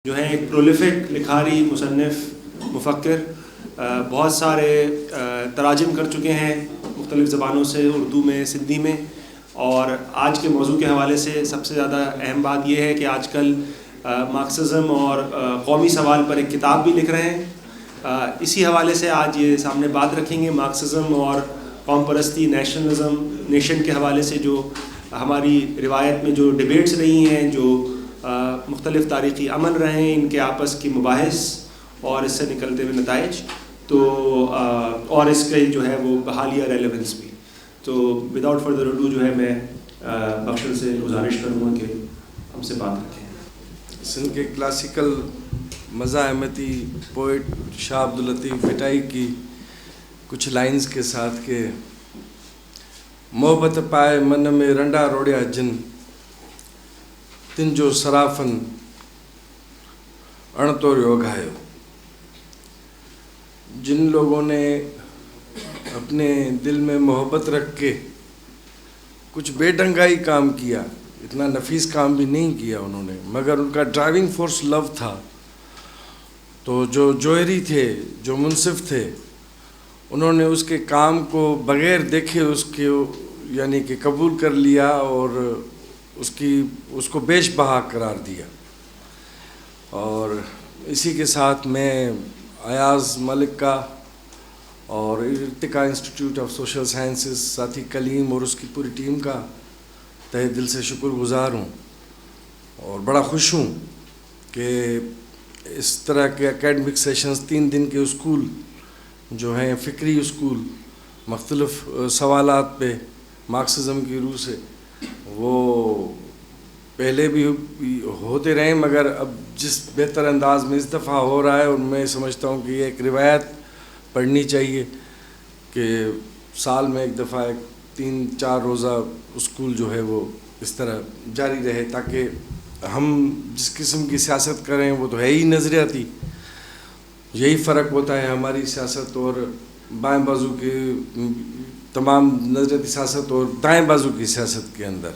جو ہیں ایک پرولیفک لکھاری مصنف مفکر، بہت سارے تراجم کر چکے ہیں مختلف زبانوں سے، اردو میں، سندھی میں. اور آج کے موضوع کے حوالے سے سب سے زیادہ اہم بات یہ ہے کہ آج کل مارکسزم اور قومی سوال پر ایک کتاب بھی لکھ رہے ہیں. اسی حوالے سے آج یہ سامنے بات رکھیں گے، مارکسزم اور قوم پرستی، نیشنلزم، نیشن کے حوالے سے جو ہماری روایت میں جو ڈیبیٹس رہی ہیں، جو مختلف تاریخی عمل رہے ہیں، ان کے آپس کی مباحث اور اس سے نکلتے ہوئے نتائج، تو اور اس کے جو ہے وہ حالیہ ریلیونس بھی. تو وداؤٹ فردر اڈو جو ہے میں بخشل سے گزارش کروں گا کہ ہم سے بات رکھیں. سندھ کے کلاسیکل مزاحمتی پوئٹ شاہ عبداللطیف بھٹائی کی کچھ لائنز کے ساتھ کہ محبت پائے من میں رنڈا روڑیا جن، تن جو سرافن اڑتوریو گھایو. جن لوگوں نے اپنے دل میں محبت رکھ کے کچھ بے ڈنگائی کام کیا، اتنا نفیس کام بھی نہیں کیا انہوں نے، مگر ان کا ڈرائیونگ فورس لو تھا، تو جو جوہری تھے، جو منصف تھے، انہوں نے اس کے کام کو بغیر دیکھے اس کے یعنی کہ قبول کر لیا اور اس کو بیش بہا قرار دیا. اور اسی کے ساتھ میں ایاز ملک کا اور ارتقا انسٹیٹیوٹ آف سوشل سائنسز ساتھی کلیم اور اس کی پوری ٹیم کا تہہ دل سے شکر گزار ہوں، اور بڑا خوش ہوں کہ اس طرح کے اکیڈمک سیشنز 3 دن کے اسکول جو ہیں، فکری اسکول، مختلف سوالات پہ مارکسزم کی روح سے، وہ پہلے بھی ہوتے رہیں، مگر اب جس بہتر انداز میں اس دفعہ ہو رہا ہے، اور میں سمجھتا ہوں کہ یہ ایک روایت پڑھنی چاہیے کہ سال میں ایک دفعہ 3-4 روزہ اسکول جو ہے وہ اس طرح جاری رہے، تاکہ ہم جس قسم کی سیاست کریں وہ تو ہے ہی نظریاتی. یہی فرق ہوتا ہے ہماری سیاست اور بائیں بازو کی تمام نظریاتی سیاست اور دائیں بازو کی سیاست کے اندر.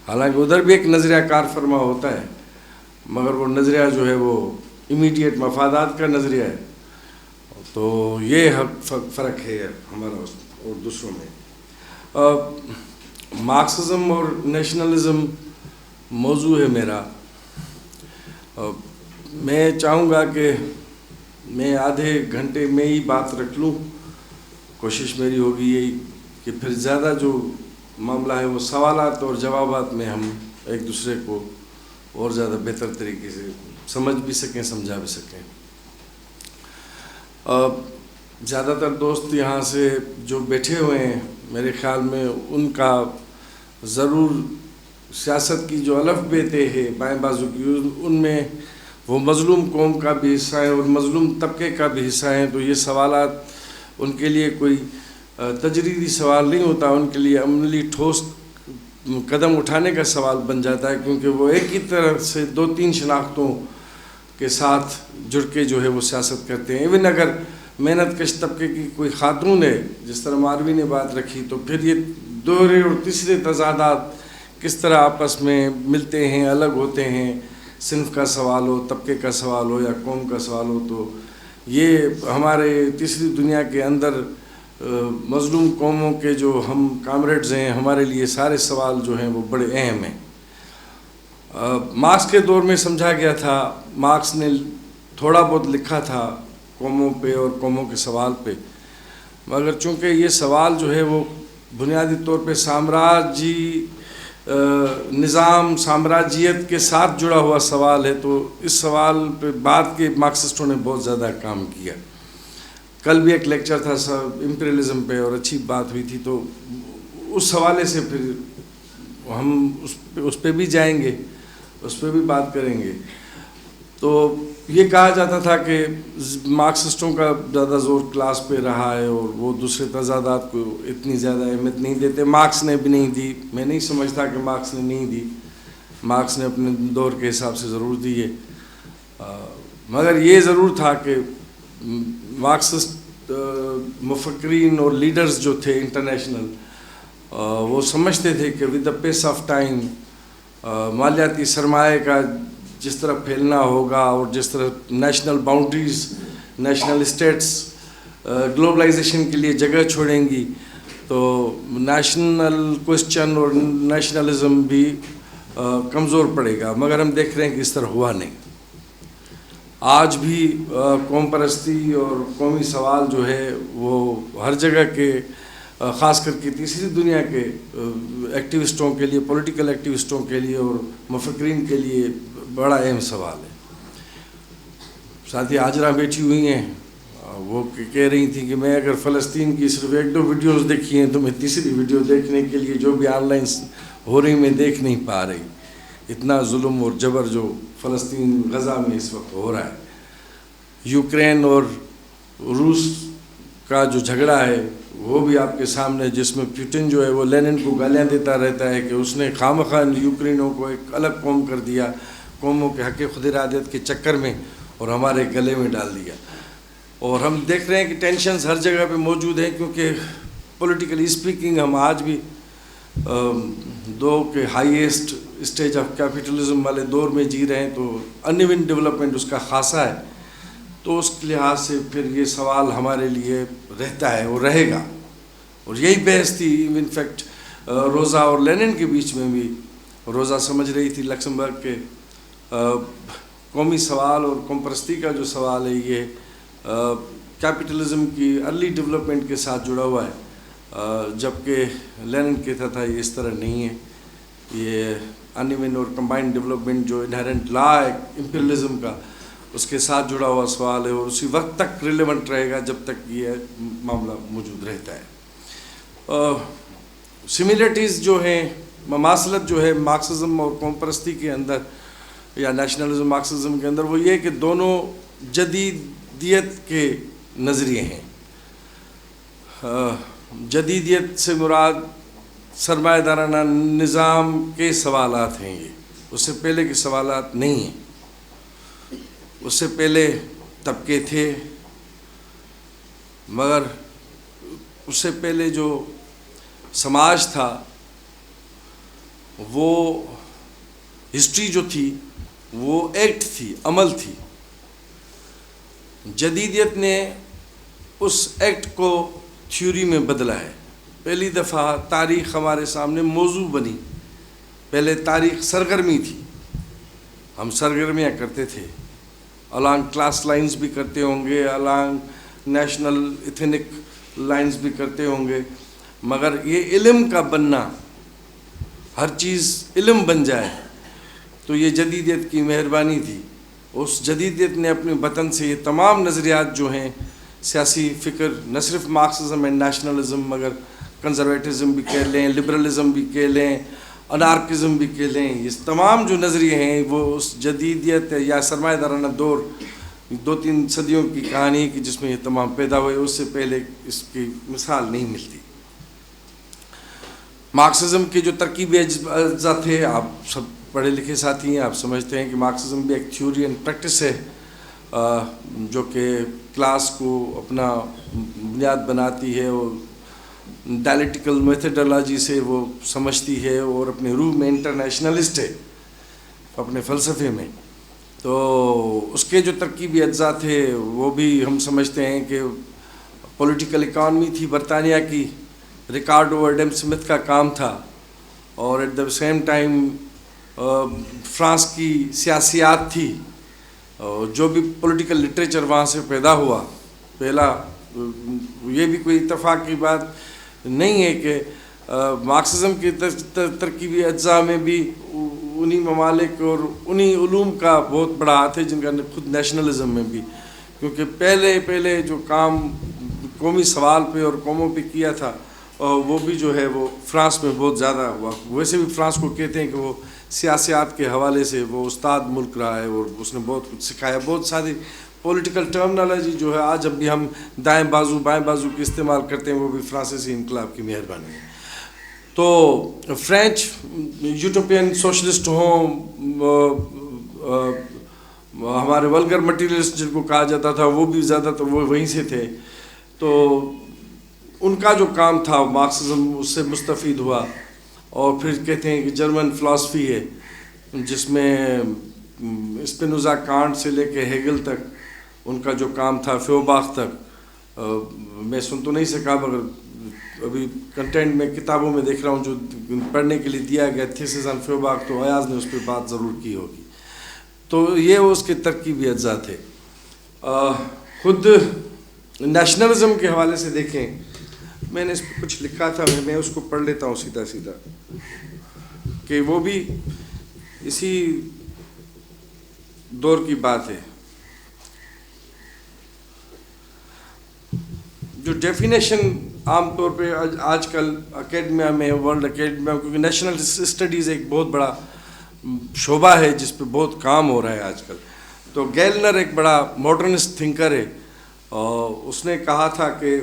حالانکہ ادھر بھی ایک نظریہ کار فرما ہوتا ہے، مگر وہ نظریہ جو ہے وہ امیڈیٹ مفادات کا نظریہ ہے. تو یہ فرق ہے ہمارا اور دوسروں میں. مارکسزم اور نیشنلزم موضوع ہے میرا. میں چاہوں گا کہ میں آدھے گھنٹے میں ہی بات رکھ لوں. کوشش میری ہوگی یہی کہ پھر زیادہ جو معاملہ ہے وہ سوالات اور جوابات میں ہم ایک دوسرے کو اور زیادہ بہتر طریقے سے سمجھ بھی سکیں، سمجھا بھی سکیں. زیادہ تر دوست یہاں سے جو بیٹھے ہوئے ہیں، میرے خیال میں ان کا ضرور سیاست کی جو الف بے طے ہے بائیں بازو کی، ان میں وہ مظلوم قوم کا بھی حصہ ہے اور مظلوم طبقے کا بھی حصہ ہیں. تو یہ سوالات ان کے لیے کوئی تجریدی سوال نہیں ہوتا، ان کے لیے عملی ٹھوس قدم اٹھانے کا سوال بن جاتا ہے، کیونکہ وہ ایک ہی طرح سے 2-3 شناختوں کے ساتھ جڑ کے جو ہے وہ سیاست کرتے ہیں. ایون اگر محنت کش طبقے کی کوئی خاتون ہے، جس طرح ماروی نے بات رکھی، تو پھر یہ دوہرے اور تیسرے تضادات کس طرح آپس میں ملتے ہیں، الگ ہوتے ہیں. صنف کا سوال ہو، طبقے کا سوال ہو یا قوم کا سوال ہو، تو یہ ہمارے تیسری دنیا کے اندر مظلوم قوموں کے جو ہم کامریڈز ہیں، ہمارے لیے سارے سوال جو ہیں وہ بڑے اہم ہیں. مارکس کے دور میں سمجھا گیا تھا، مارکس نے تھوڑا بہت لکھا تھا قوموں پہ اور قوموں کے سوال پہ، مگر چونکہ یہ سوال جو ہے وہ بنیادی طور پہ سامراجی نظام، سامراجیت کے ساتھ جڑا ہوا سوال ہے، تو اس سوال پہ بعد کے مارکسسٹوں نے بہت زیادہ کام کیا. کل بھی ایک لیکچر تھا امپیریلزم پہ اور اچھی بات ہوئی تھی، تو اس حوالے سے پھر ہم اس پہ بھی جائیں گے، اس پہ بھی بات کریں گے. تو یہ کہا جاتا تھا کہ مارکسسٹوں کا زیادہ زور کلاس پہ رہا ہے اور وہ دوسرے تضادات کو اتنی زیادہ اہمیت نہیں دیتے. مارکس نے بھی نہیں دی. میں نہیں سمجھتا کہ مارکس نے نہیں دی، مارکس نے اپنے دور کے حساب سے ضرور دی ہے. مگر یہ ضرور تھا کہ مارکسسٹ مفکرین اور لیڈرز جو تھے انٹرنیشنل، وہ سمجھتے تھے کہ with the piece of time مالیاتی سرمایہ کا جس طرح پھیلنا ہوگا اور جس طرح national boundaries, national states globalization کے لیے جگہ چھوڑیں گی تو نیشنل کوسچن اور نیشنلزم بھی کمزور پڑے گا، مگر ہم دیکھ رہے ہیں کہ اس طرح ہوا نہیں. آج بھی قوم پرستی اور قومی سوال جو ہے وہ ہر جگہ کے خاص کر کے تیسری دنیا کے ایکٹیوسٹوں کے لیے، پولیٹیکل ایکٹیوسٹوں کے لیے اور مفکرین کے لیے بڑا اہم سوال ہے. ساتھی حاجرہ بیٹھی ہوئی ہیں، وہ کہہ رہی تھیں کہ میں اگر فلسطین کی صرف 1-2 ویڈیوز دیکھی ہیں تو میں تیسری ویڈیو دیکھنے کے لیے جو بھی آن لائن ہو رہی میں دیکھ نہیں پا رہی. اتنا ظلم اور جبر جو فلسطین غزہ میں اس وقت ہو رہا ہے. یوکرین اور روس کا جو جھگڑا ہے وہ بھی آپ کے سامنے، جس میں پیوٹن جو ہے وہ لینن کو گالیاں دیتا رہتا ہے کہ اس نے خامخواہ یوکرینوں کو ایک الگ قوم کر دیا، قوموں کے حق خود ارادیت کے چکر میں، اور ہمارے گلے میں ڈال دیا. اور ہم دیکھ رہے ہیں کہ ٹینشنز ہر جگہ پہ موجود ہیں، کیونکہ پولیٹیکلی اسپیکنگ ہم آج بھی دو کے ہائیسٹ اسٹیج آف کیپٹلزم والے دور میں جی رہے ہیں، تو ان ایون ڈیولپمنٹ اس کا خاصہ ہے. تو اس لحاظ سے پھر یہ سوال ہمارے لیے رہتا ہے اور رہے گا. اور یہی بحث تھی ان فیکٹ روزا اور لینن کے بیچ میں بھی. روزا سمجھ رہی تھی لکسمبرگ کے قومی سوال اور قوم پرستی کا جو سوال ہے یہ کیپٹلزم کی ارلی ڈیولپمنٹ کے ساتھ جڑا ہوا ہے، جبکہ لینن کہتا تھا یہ اس طرح نہیں ہے. یہ ان ایون اور کمبائنڈ ڈیولپمنٹ جو انہیرنٹ لا ہے امپیریلزم کا، اس کے ساتھ جڑا ہوا سوال ہے، اور اسی وقت تک ریلیونٹ رہے گا جب تک یہ معاملہ موجود رہتا ہے. سملیرٹیز جو ہیں، مماثلت جو ہے مارکسزم اور قوم پرستی کے اندر یا نیشنلزم مارکسزم کے اندر، وہ یہ کہ دونوں جدیدیت کے نظریے ہیں. جدیدیت سے مراد سرمایہ دارانہ نظام کے سوالات ہیں. یہ اس سے پہلے کے سوالات نہیں ہیں. اس سے پہلے طبقے تھے، مگر اس سے پہلے جو سماج تھا وہ ہسٹری جو تھی وہ ایکٹ تھی، عمل تھی. جدیدیت نے اس ایکٹ کو تھیوری میں بدلا ہے. پہلی دفعہ تاریخ ہمارے سامنے موضوع بنی. پہلے تاریخ سرگرمی تھی، ہم سرگرمیاں کرتے تھے، الانگ کلاس لائنز بھی کرتے ہوں گے، الانگ نیشنل ایتھنک لائنز بھی کرتے ہوں گے، مگر یہ علم کا بننا، ہر چیز علم بن جائے، تو یہ جدیدیت کی مہربانی تھی. اس جدیدیت نے اپنے وطن سے یہ تمام نظریات جو ہیں، سیاسی فکر، نہ صرف مارکسزم اینڈ نیشنلزم مگر کنزرویٹزم بھی کہہ لیں، لبرلزم بھی کہہ لیں، انارکزم بھی کہہ لیں، یہ تمام جو نظریے ہیں وہ اس جدیدیت یا سرمایہ دارانہ دور 2-3 صدیوں کی کہانی کی جس میں یہ تمام پیدا ہوئے، اس سے پہلے اس کی مثال نہیں ملتی. مارکسزم کے جو ترکیبی اجزاء تھے، آپ سب پڑھے لکھے ساتھی ہیں، آپ سمجھتے ہیں کہ مارکسزم بھی ایک تھیوری اینڈ پریکٹس ہے جو کہ کلاس کو اپنا بنیاد بناتی ہے اور ڈائلیکٹیکل میتھڈالوجی سے وہ سمجھتی ہے، اور اپنے روح میں انٹرنیشنلسٹ ہے اپنے فلسفے میں. تو اس کے جو ترکیبی اجزاء تھے وہ بھی ہم سمجھتے ہیں کہ پولیٹیکل اکانومی تھی برطانیہ کی، ریکارڈو ایڈم سمتھ کا کام تھا، اور at the same time France کی سیاسیات تھی. جو بھی پولیٹیکل لٹریچر وہاں سے پیدا ہوا، پہلا یہ بھی کوئی اتفاق کی بات نہیں ہے کہ مارکسزم کی ترکیبی اجزاء میں بھی انہی ممالک اور انہی علوم کا بہت بڑا ہاتھ ہے جن کا خود نیشنلزم میں بھی، کیونکہ پہلے جو کام قومی سوال پہ اور قوموں پہ کیا تھا وہ بھی جو ہے وہ فرانس میں بہت زیادہ ہوا. ویسے بھی فرانس کو کہتے ہیں کہ وہ سیاسیات کے حوالے سے وہ استاد ملک رہا ہے اور اس نے بہت کچھ سکھایا. بہت ساری پولیٹیکل ٹرمنالوجی جو ہے آج اب بھی ہم دائیں بازو بائیں بازو کی استعمال کرتے ہیں، وہ بھی فرانسیسی انقلاب کی مہربانی ہے. تو فرینچ یوٹوپین سوشلسٹ ہوں، ہمارے ولگر مٹیریلسٹ جن کو کہا جاتا تھا، وہ بھی زیادہ تر وہ وہیں سے تھے. تو ان کا جو کام تھا مارکسزم اس سے مستفید ہوا. اور پھر کہتے ہیں کہ جرمن فلاسفی ہے جس میں اسپینوزا کانٹ سے لے کے ہیگل تک ان کا جو کام تھا، فیوباخ تک، میں سن تو نہیں سکا مگر ابھی کنٹینٹ میں کتابوں میں دیکھ رہا ہوں جو پڑھنے کے لیے دیا گیا تھیسس آن فیوباخ، تو ایاز نے اس پہ بات ضرور کی ہوگی. تو یہ اس کے ترکیبی اجزاء تھے. خود نیشنلزم کے حوالے سے دیکھیں، میں نے اس پہ کچھ لکھا تھا، میں اس کو پڑھ لیتا ہوں سیدھا سیدھا، کہ وہ بھی اسی دور کی بات ہے. جو ڈیفینیشن عام طور پہ آج کل اکیڈمیا میں، ورلڈ اکیڈمیا، کیونکہ نیشنل اسٹڈیز ایک بہت بڑا شعبہ ہے جس پہ بہت کام ہو رہا ہے آج کل. تو گیلنر ایک بڑا ماڈرنسٹ تھنکر ہے، اور اس نے کہا تھا کہ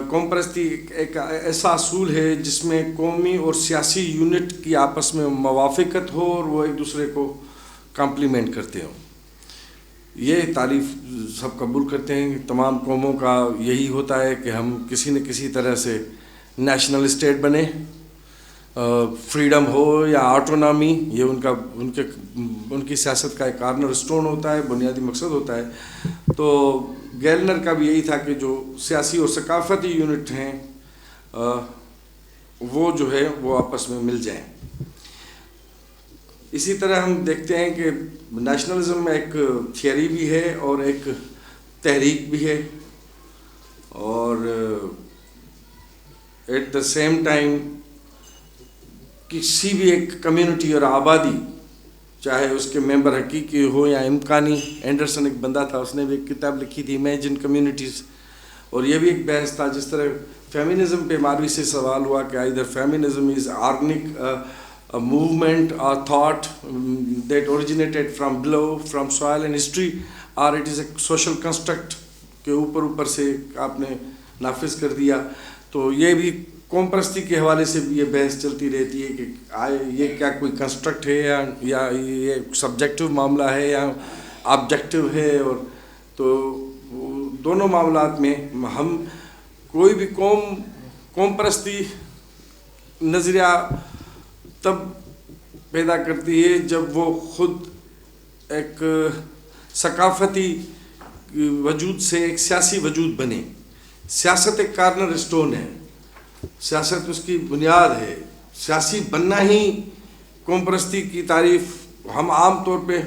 قوم پرستی ایک ایسا اصول ہے جس میں قومی اور سیاسی یونٹ کی آپس میں موافقت ہو اور وہ ایک دوسرے کو کمپلیمنٹ کرتے ہوں. یہ تعریف سب قبول کرتے ہیں، تمام قوموں کا یہی ہوتا ہے کہ ہم کسی نہ کسی طرح سے نیشنل اسٹیٹ بنے، فریڈم ہو یا آٹونامی، یہ ان کی سیاست کا ایک کارنر اسٹون ہوتا ہے، بنیادی مقصد ہوتا ہے. تو گیلنر کا بھی یہی تھا کہ جو سیاسی اور ثقافتی یونٹ ہیں وہ جو ہے وہ آپس میں مل جائیں. اسی طرح ہم دیکھتے ہیں کہ نیشنلزم میں ایک تھیوری بھی ہے اور ایک تحریک بھی ہے، اور ایٹ دا سیم ٹائم کسی بھی ایک کمیونٹی اور آبادی، چاہے اس کے ممبر حقیقی ہو یا امکانی. اینڈرسن ایک بندہ تھا، اس نے بھی ایک کتاب لکھی تھی امیجن کمیونٹیز، اور یہ بھی ایک بحث تھا. جس طرح فیمنزم پہ ماروی سے سوال ہوا کہ either feminism is organic a movement or thought that originated from below, from soil and history, or it is a social construct کہ اوپر سے آپ نے نافذ کر دیا. تو یہ بھی قوم پرستی کے حوالے سے بھی یہ بحث چلتی رہتی ہے کہ یہ کیا کوئی کنسٹرکٹ ہے یا یہ سبجیکٹو معاملہ ہے یا آبجیکٹو ہے. اور تو دونوں معاملات میں ہم کوئی بھی قوم پرستی نظریہ تب پیدا کرتی ہے جب وہ خود ایک ثقافتی وجود سے ایک سیاسی وجود بنے. سیاست ایک کارنر اسٹون ہے، سیاست اس کی بنیاد ہے. سیاسی بننا ہی قوم پرستی کی تعریف. ہم عام طور پہ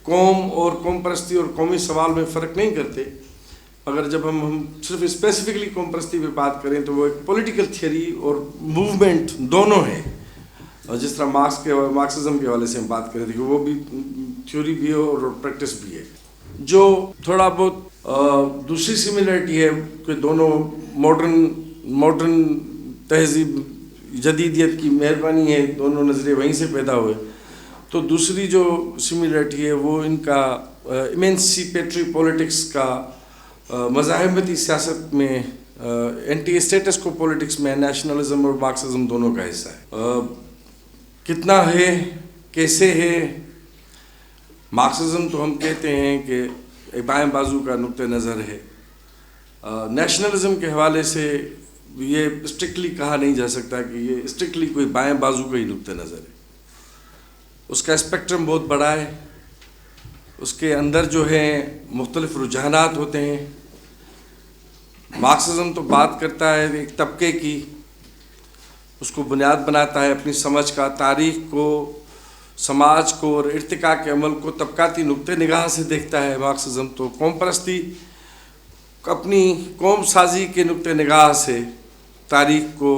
قوم اور قوم پرستی اور قومی سوال میں فرق نہیں کرتے، اگر جب ہم صرف اسپیسیفکلی قوم پرستی پہ بات کریں تو وہ ایک پولیٹیکل تھیوری اور موومنٹ دونوں ہے. اور جس طرح مارکسزم کے حوالے سے ہم بات کریں کہ وہ بھی تھیوری بھی ہے اور پریکٹس بھی ہے. جو تھوڑا بہت دوسری سملیرٹی ہے کہ دونوں ماڈرن تہذیب، جدیدیت کی مہربانی ہے، دونوں نظریے وہیں سے پیدا ہوئے. تو دوسری جو سملیرٹی ہے وہ ان کا ایمنسیپیٹری پولیٹکس کا مزاحمتی سیاست میں، اینٹی اسٹیٹس کو پولیٹکس میں نیشنلزم اور مارکسزم دونوں کا حصہ ہے. کتنا ہے، کیسے ہے؟ مارکسزم تو ہم کہتے ہیں کہ ایک بائیں بازو کا نقطہ نظر ہے. نیشنلزم کے حوالے سے یہ اسٹرکٹلی کہا نہیں جا سکتا کہ یہ اسٹرکٹلی کوئی بائیں بازو کا ہی نقطہ نظر ہے. اس کا اسپیکٹرم بہت بڑا ہے، اس کے اندر جو ہے مختلف رجحانات ہوتے ہیں. مارکسزم تو بات کرتا ہے ایک طبقے کی، اس کو بنیاد بناتا ہے اپنی سمجھ کا، تاریخ کو، سماج کو اور ارتقاء کے عمل کو طبقاتی نقطہ نگاہ سے دیکھتا ہے. مارکسزم تو قوم پرستی اپنی قوم سازی کے نقطہ نگاہ سے تاریخ کو،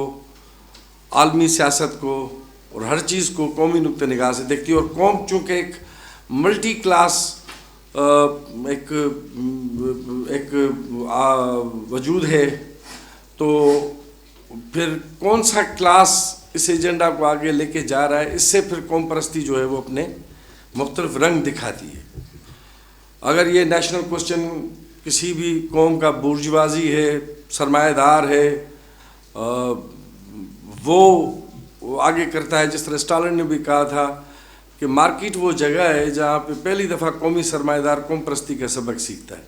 عالمی سیاست کو اور ہر چیز کو قومی نقطہ نگاہ سے دیکھتی ہے. اور قوم چونکہ ایک ملٹی کلاس ایک وجود ہے، تو پھر کون سا کلاس اس ایجنڈا کو آگے لے کے جا رہا ہے، اس سے پھر قوم پرستی جو ہے وہ اپنے مختلف رنگ دکھاتی ہے. اگر یہ نیشنل کوسچن کسی بھی قوم کا بورژوازی ہے، سرمایہ دار ہے، وہ آگے کرتا ہے. جس طرح اسٹالن نے بھی کہا تھا کہ مارکیٹ وہ جگہ ہے جہاں پہ پہلی دفعہ قومی سرمایہ دار قوم پرستی کا سبق سیکھتا ہے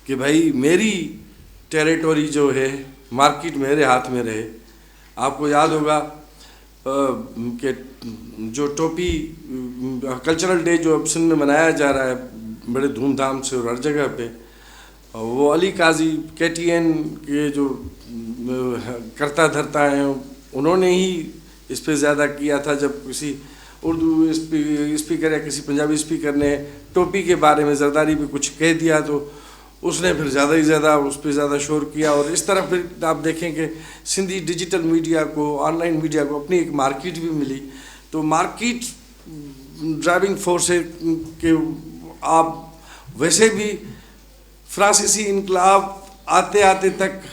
کہ بھائی میری ٹیریٹوری جو ہے، مارکیٹ میرے ہاتھ میں رہے. آپ کو یاد ہوگا کہ جو ٹوپی کلچرل ڈے جو اب سندھ میں منایا جا رہا ہے بڑے دھوم دھام سے اور ہر جگہ پہ، وہ علی قاضی KTN کے جو کرتا دھرتا ہیں انہوں نے ہی اس پہ زیادہ کیا تھا. جب کسی اردو اسپیکر یا کسی پنجابی اسپیکر نے ٹوپی کے بارے میں زرداری پہ کچھ کہہ دیا تو اس نے پھر زیادہ ہی زیادہ اس پہ زیادہ شور کیا. اور اس طرح پھر آپ دیکھیں کہ سندھی ڈیجیٹل میڈیا کو، آن لائن میڈیا کو اپنی ایک مارکیٹ بھی ملی. تو مارکیٹ ڈرائیونگ فورس ہے کہ آپ ویسے بھی فرانسیسی انقلاب آتے آتے تک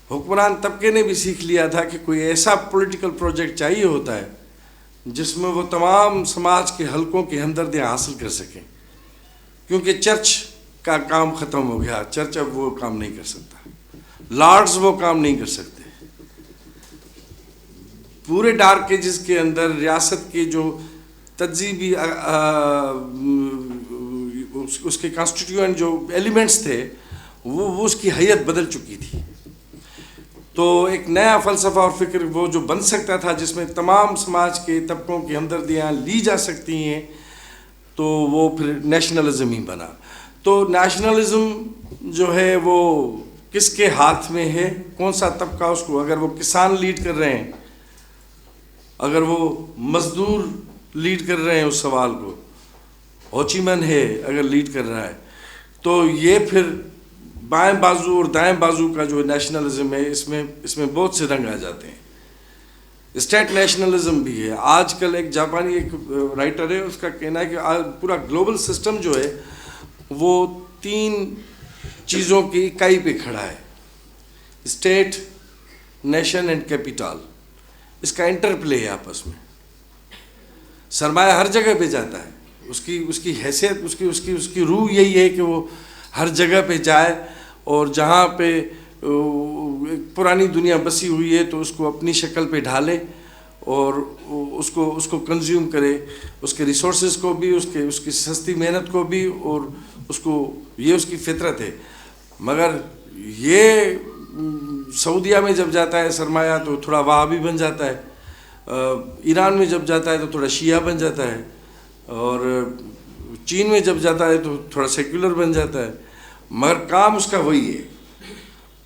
حکمران طبقے نے بھی سیکھ لیا تھا کہ کوئی ایسا پولیٹیکل پروجیکٹ چاہیے ہوتا ہے جس میں وہ تمام سماج کے حلقوں کی ہمدردیاں حاصل کر سکیں، کیونکہ چرچ کا کام ختم ہو گیا. چرچ اب وہ کام نہیں کر سکتا، لارڈز وہ کام نہیں کر سکتے. پورے ڈارک ایجز کے اندر ریاست کے جو تہذیبی اس کے کانسٹیٹیوئنٹ جو ایلیمنٹس تھے وہ اس کی حیت بدل چکی تھی. تو ایک نیا فلسفہ اور فکر وہ جو بن سکتا تھا جس میں تمام سماج کے طبقوں کی ہمدردیاں لی جا سکتی ہیں، تو وہ پھر نیشنلزم ہی بنا. تو نیشنلزم جو ہے وہ کس کے ہاتھ میں ہے، کون سا طبقہ اس کو، اگر وہ کسان لیڈ کر رہے ہیں، اگر وہ مزدور لیڈ کر رہے ہیں اس سوال کو، ہوچی من ہے اگر لیڈ کر رہا ہے، تو یہ پھر بائیں بازو اور دائیں بازو کا جو نیشنلزم ہے اس میں بہت سے رنگ آ جاتے ہیں. اسٹیٹ نیشنلزم بھی ہے. آج کل ایک جاپانی ایک رائٹر ہے، اس کا کہنا ہے کہ پورا گلوبل سسٹم جو ہے وہ 3 چیزوں کی اکائی پہ کھڑا ہے: اسٹیٹ، نیشن اینڈ کیپیٹل. اس کا انٹر پلے ہے آپس میں. سرمایہ ہر جگہ پہ جاتا ہے، اس کی حیثیت، اس کی روح یہی ہے کہ وہ ہر جگہ پہ جائے اور جہاں پہ پرانی دنیا بسی ہوئی ہے تو اس کو اپنی شکل پہ ڈھالے اور اس کو کنزیوم کرے، اس کے ریسورسز کو بھی، اس کی سستی محنت کو بھی، اور یہ اس کی فطرت ہے. مگر یہ سعودیہ میں جب جاتا ہے سرمایہ تو تھوڑا وہابی بن جاتا ہے، ایران میں جب جاتا ہے تو تھوڑا شیعہ بن جاتا ہے، اور چین میں جب جاتا ہے تو تھوڑا سیکولر بن جاتا ہے. مگر کام اس کا وہی ہے،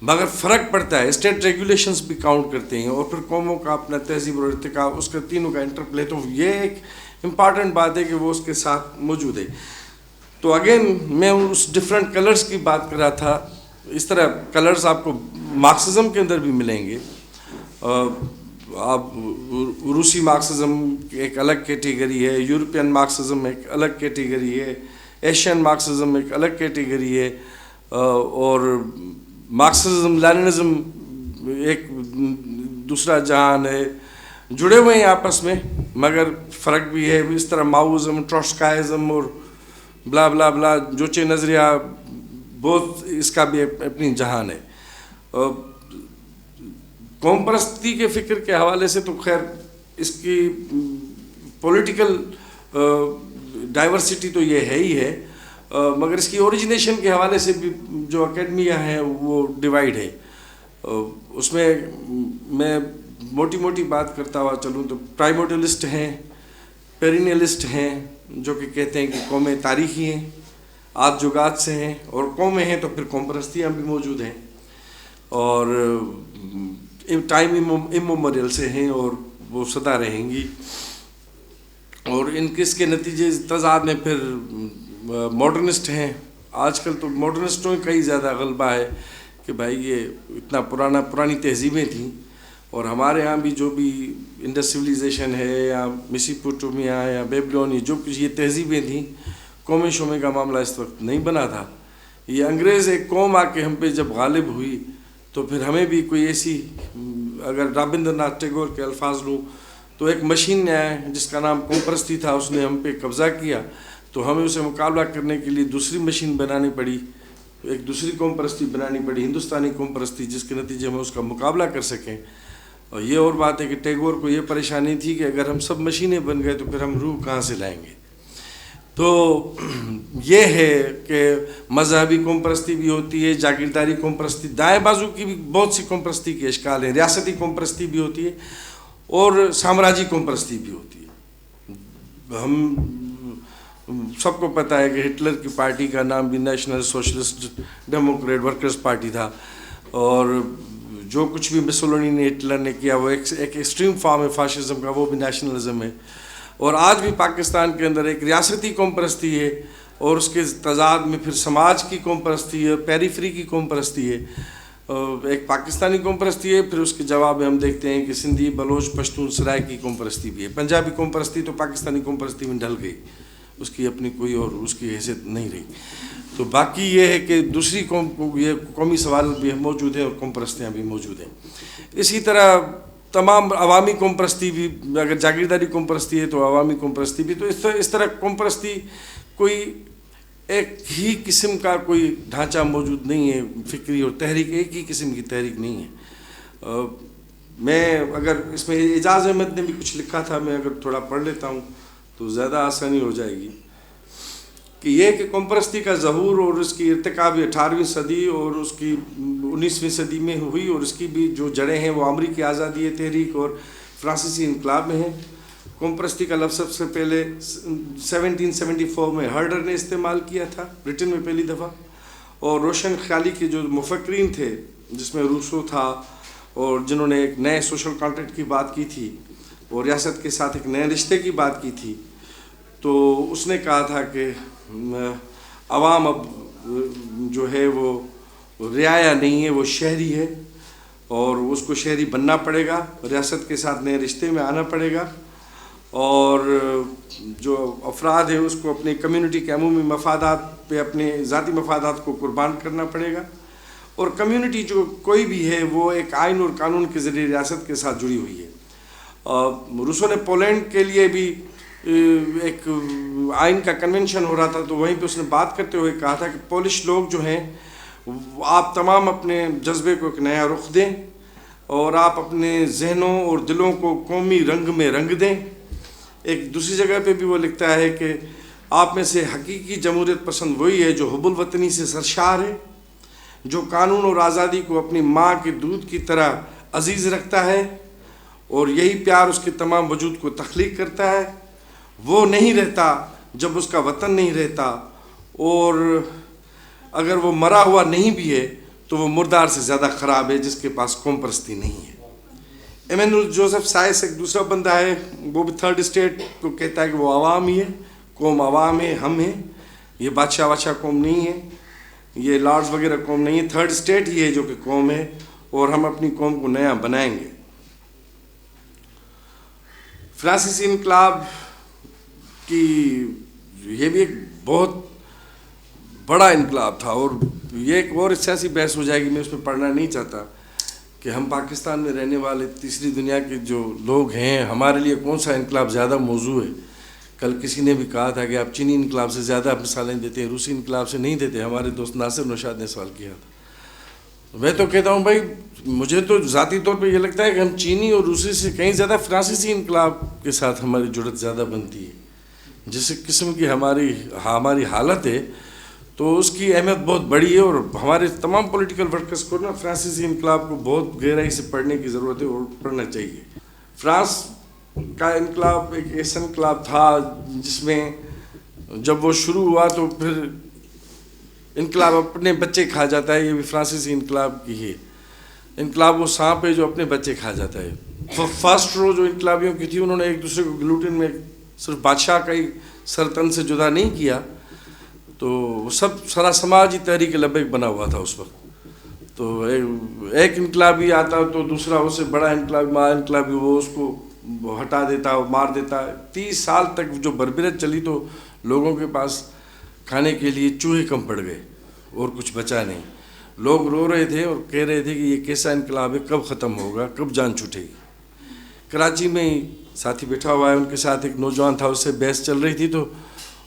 مگر فرق پڑتا ہے. اسٹیٹ ریگولیشنز بھی کاؤنٹ کرتے ہیں، اور پھر قوموں کا اپنا تہذیب اور ارتقاء، اس کا تینوں کا انٹرپلے. تو یہ ایک امپارٹنٹ بات ہے کہ وہ اس کے ساتھ موجود ہے. تو اگین میں اس ڈفرینٹ کلرز کی بات کر رہا تھا. اس طرح کلرز آپ کو مارکسزم کے اندر بھی ملیں گے. آپ روسی مارکسزم ایک الگ کیٹیگری ہے، یورپین مارکسزم ایک الگ کیٹیگری ہے، ایشین مارکسزم ایک الگ کیٹیگری ہے، اور مارکسزم لیننزم ایک دوسرا جہان ہے. جڑے ہوئے ہیں آپس میں مگر فرق بھی ہے. اس طرح ماؤزم، ٹروٹسکائزم اور بلا بلا بلا جوچے نظریہ، بہت اس کا بھی اپنی جہان ہے. قوم پرستی کے فکر کے حوالے سے تو خیر اس کی پولیٹیکل ڈائیورسٹی تو یہ ہے ہی ہے، مگر اس کی اوریجنیشن کے حوالے سے بھی جو اکیڈمیاں ہیں وہ ڈیوائیڈ ہے. اس میں میں موٹی بات کرتا ہوا چلوں تو پرائموڈلسٹ ہیں، پیرینیلسٹ ہیں، جو کہ کہتے ہیں کہ قومیں تاریخی ہیں، آج جگات سے ہیں، اور قومیں ہیں تو پھر قوم پرستیاں بھی موجود ہیں، اور ٹائم امموریل سے ہیں اور وہ سدا رہیں گی. اور اس کے نتیجے تضاد میں پھر ماڈرنسٹ ہیں. آج کل تو ماڈرنسٹوں کا ہی زیادہ غلبہ ہے کہ بھائی یہ اتنا پرانی تہذیبیں تھیں، اور ہمارے ہاں بھی جو بھی انڈس سویلائزیشن ہے یا میسوپوٹیمیا یا بیبلونی، جو کچھ یہ تہذیبیں تھیں، قومی شومی کا معاملہ اس وقت نہیں بنا تھا. یہ انگریز ایک قوم آ کے ہم پہ جب غالب ہوئی تو پھر ہمیں بھی کوئی ایسی، اگر رابندر ناتھ ٹیگور کے الفاظ لوں تو ایک مشین نے آیا جس کا نام قوم پرستی تھا، اس نے ہم پہ قبضہ کیا، تو ہمیں اسے مقابلہ کرنے کے لیے دوسری مشین بنانی پڑی، ایک دوسری قوم پرستی بنانی پڑی، ہندوستانی قوم پرستی، جس کے نتیجے میں اس کا مقابلہ کر سکیں. اور یہ اور بات ہے کہ ٹیگور کو یہ پریشانی تھی کہ اگر ہم سب مشینیں بن گئے تو پھر ہم روح کہاں سے لائیں گے. تو یہ ہے کہ مذہبی قوم پرستی بھی ہوتی ہے، جاگیرداری قوم پرستی، دائیں بازو کی بھی بہت سی قوم پرستی کے اشکال ہیں، ریاستی قوم پرستی بھی ہوتی ہے، اور سامراجی قوم پرستی بھی ہوتی ہے. ہم سب کو پتہ ہے کہ ہٹلر کی پارٹی کا نام بھی national socialist Democrat workers party تھا, اور جو کچھ بھی مسولینی نے ہٹلر نے کیا وہ ایک ایکسٹریم فارم ہے فاشزم کا, وہ بھی نیشنلزم ہے. اور آج بھی پاکستان کے اندر ایک ریاستی قوم پرستی ہے, اور اس کے تضاد میں پھر سماج کی قوم پرستی ہے, پیریفری کی قوم پرستی ہے. ایک پاکستانی قوم پرستی ہے, پھر اس کے جواب میں ہم دیکھتے ہیں کہ سندھی, بلوچ, پشتون, سرائے کی قوم پرستی بھی ہے. پنجابی قوم پرستی تو پاکستانی قوم پرستی میں ڈھل گئی, اس کی اپنی کوئی اور اس کی حیثیت نہیں رہی. تو باقی یہ ہے کہ دوسری قوم کو یہ قومی سوال بھی موجود ہیں اور قوم پرستیاں بھی موجود ہیں. اسی طرح تمام عوامی قوم پرستی بھی, اگر جاگیرداری قوم پرستی ہے تو عوامی قوم پرستی بھی. تو اس طرح قوم پرستی کوئی ایک ہی قسم کا کوئی ڈھانچہ موجود نہیں ہے, فکری اور تحریک ایک ہی قسم کی تحریک نہیں ہے. میں اگر اس میں اعجاز احمد نے بھی کچھ لکھا تھا, میں اگر تھوڑا پڑھ لیتا ہوں تو زیادہ آسانی ہو جائے گی, کہ یہ کہ قوم پرستی کا ظہور اور اس کی ارتکاب 18ویں صدی اور اس کی 19ویں صدی میں ہوئی, اور اس کی بھی جو جڑیں ہیں وہ امریکی آزادی تحریک اور فرانسیسی انقلاب میں ہیں. قوم پرستی کا لفظ سب سے پہلے 1774 میں ہرڈر نے استعمال کیا تھا, برٹن میں پہلی دفعہ. اور روشن خیالی کے جو مفکرین تھے, جس میں روسو تھا, اور جنہوں نے ایک نئے سوشل کانٹریکٹ کی بات کی تھی اور ریاست کے ساتھ ایک نئے رشتے کی بات کی تھی, تو اس نے کہا تھا کہ عوام اب جو ہے وہ رعایا نہیں ہے, وہ شہری ہے, اور اس کو شہری بننا پڑے گا, ریاست کے ساتھ نئے رشتے میں آنا پڑے گا, اور جو افراد ہیں اس کو اپنی کمیونٹی کے عمومی مفادات پہ اپنے ذاتی مفادات کو قربان کرنا پڑے گا, اور کمیونٹی جو کوئی بھی ہے وہ ایک آئین اور قانون کے ذریعے ریاست کے ساتھ جڑی ہوئی ہے. روسو نے پولینڈ کے لیے بھی ایک آئین کا کنونشن ہو رہا تھا, تو وہیں پہ اس نے بات کرتے ہوئے کہا تھا کہ پولش لوگ جو ہیں آپ تمام اپنے جذبے کو ایک نیا رخ دیں, اور آپ اپنے ذہنوں اور دلوں کو قومی رنگ میں رنگ دیں. ایک دوسری جگہ پہ بھی وہ لکھتا ہے کہ آپ میں سے حقیقی جمہوریت پسند وہی ہے جو حب الوطنی سے سرشار ہے, جو قانون اور آزادی کو اپنی ماں کے دودھ کی طرح عزیز رکھتا ہے, اور یہی پیار اس کے تمام وجود کو تخلیق کرتا ہے. وہ نہیں رہتا جب اس کا وطن نہیں رہتا, اور اگر وہ مرا ہوا نہیں بھی ہے تو وہ مردار سے زیادہ خراب ہے جس کے پاس قوم پرستی نہیں ہے. ایمینول جوزف سائس ایک دوسرا بندہ ہے, وہ بھی تھرڈ اسٹیٹ کو کہتا ہے کہ وہ عوام ہی ہے, قوم عوام ہے, ہم ہیں, یہ بادشاہ قوم نہیں ہے, یہ لارڈز وغیرہ قوم نہیں ہے, تھرڈ اسٹیٹ ہی ہے جو کہ قوم ہے, اور ہم اپنی قوم کو نیا بنائیں گے. فرانسیسی انقلاب کی یہ بھی ایک بہت بڑا انقلاب تھا, اور یہ ایک اور سیاسی بحث ہو جائے گی, میں اس میں پڑھنا نہیں چاہتا کہ ہم پاکستان میں رہنے والے تیسری دنیا کے جو لوگ ہیں, ہمارے لیے کون سا انقلاب زیادہ موضوع ہے. کل کسی نے بھی کہا تھا کہ آپ چینی انقلاب سے زیادہ مثالیں دیتے ہیں, روسی انقلاب سے نہیں دیتے. ہمارے دوست ناصر نوشاد نے سوال کیا تھا. میں تو کہتا ہوں بھائی, مجھے تو ذاتی طور پہ یہ لگتا ہے کہ ہم چینی اور روسی سے کہیں زیادہ فرانسیسی انقلاب کے ساتھ ہماری جڑت زیادہ بنتی ہے. جس قسم کی ہماری حالت ہے تو اس کی اہمیت بہت بڑی ہے, اور ہمارے تمام پولیٹیکل ورکرز کو نا فرانسیسی انقلاب کو بہت گہرائی سے پڑھنے کی ضرورت ہے اور پڑھنا چاہیے. فرانس کا انقلاب ایک ایسا انقلاب تھا جس میں جب وہ شروع ہوا تو پھر انقلاب اپنے بچے کھا جاتا ہے. یہ بھی فرانسیسی انقلاب کی ہے. انقلاب وہ سانپ ہے جو اپنے بچے کھا جاتا ہے. فرسٹ رو جو انقلابیوں کی تھی, انہوں نے ایک دوسرے کو گلوٹن میں صرف بادشاہ کا ہی سرطن سے جدا نہیں کیا, تو وہ سب سارا سماجی تحریک لبیک بنا ہوا تھا اس وقت. تو ایک انقلابی آتا تو دوسرا اسے بڑا انقلابی وہ اس کو ہٹا دیتا, مار دیتا. 30 سال تک جو بربریت چلی تو لوگوں کے پاس کھانے کے لیے چوہے کم پڑ گئے اور کچھ بچا نہیں. لوگ رو رہے تھے اور کہہ رہے تھے کہ یہ کیسا انقلاب ہے, کب ختم ہوگا, کب جان چھوٹے گی. کراچی میں ساتھی بیٹھا ہوا ہے, ان کے ساتھ ایک نوجوان تھا, اس سے بحث چل رہی تھی, تو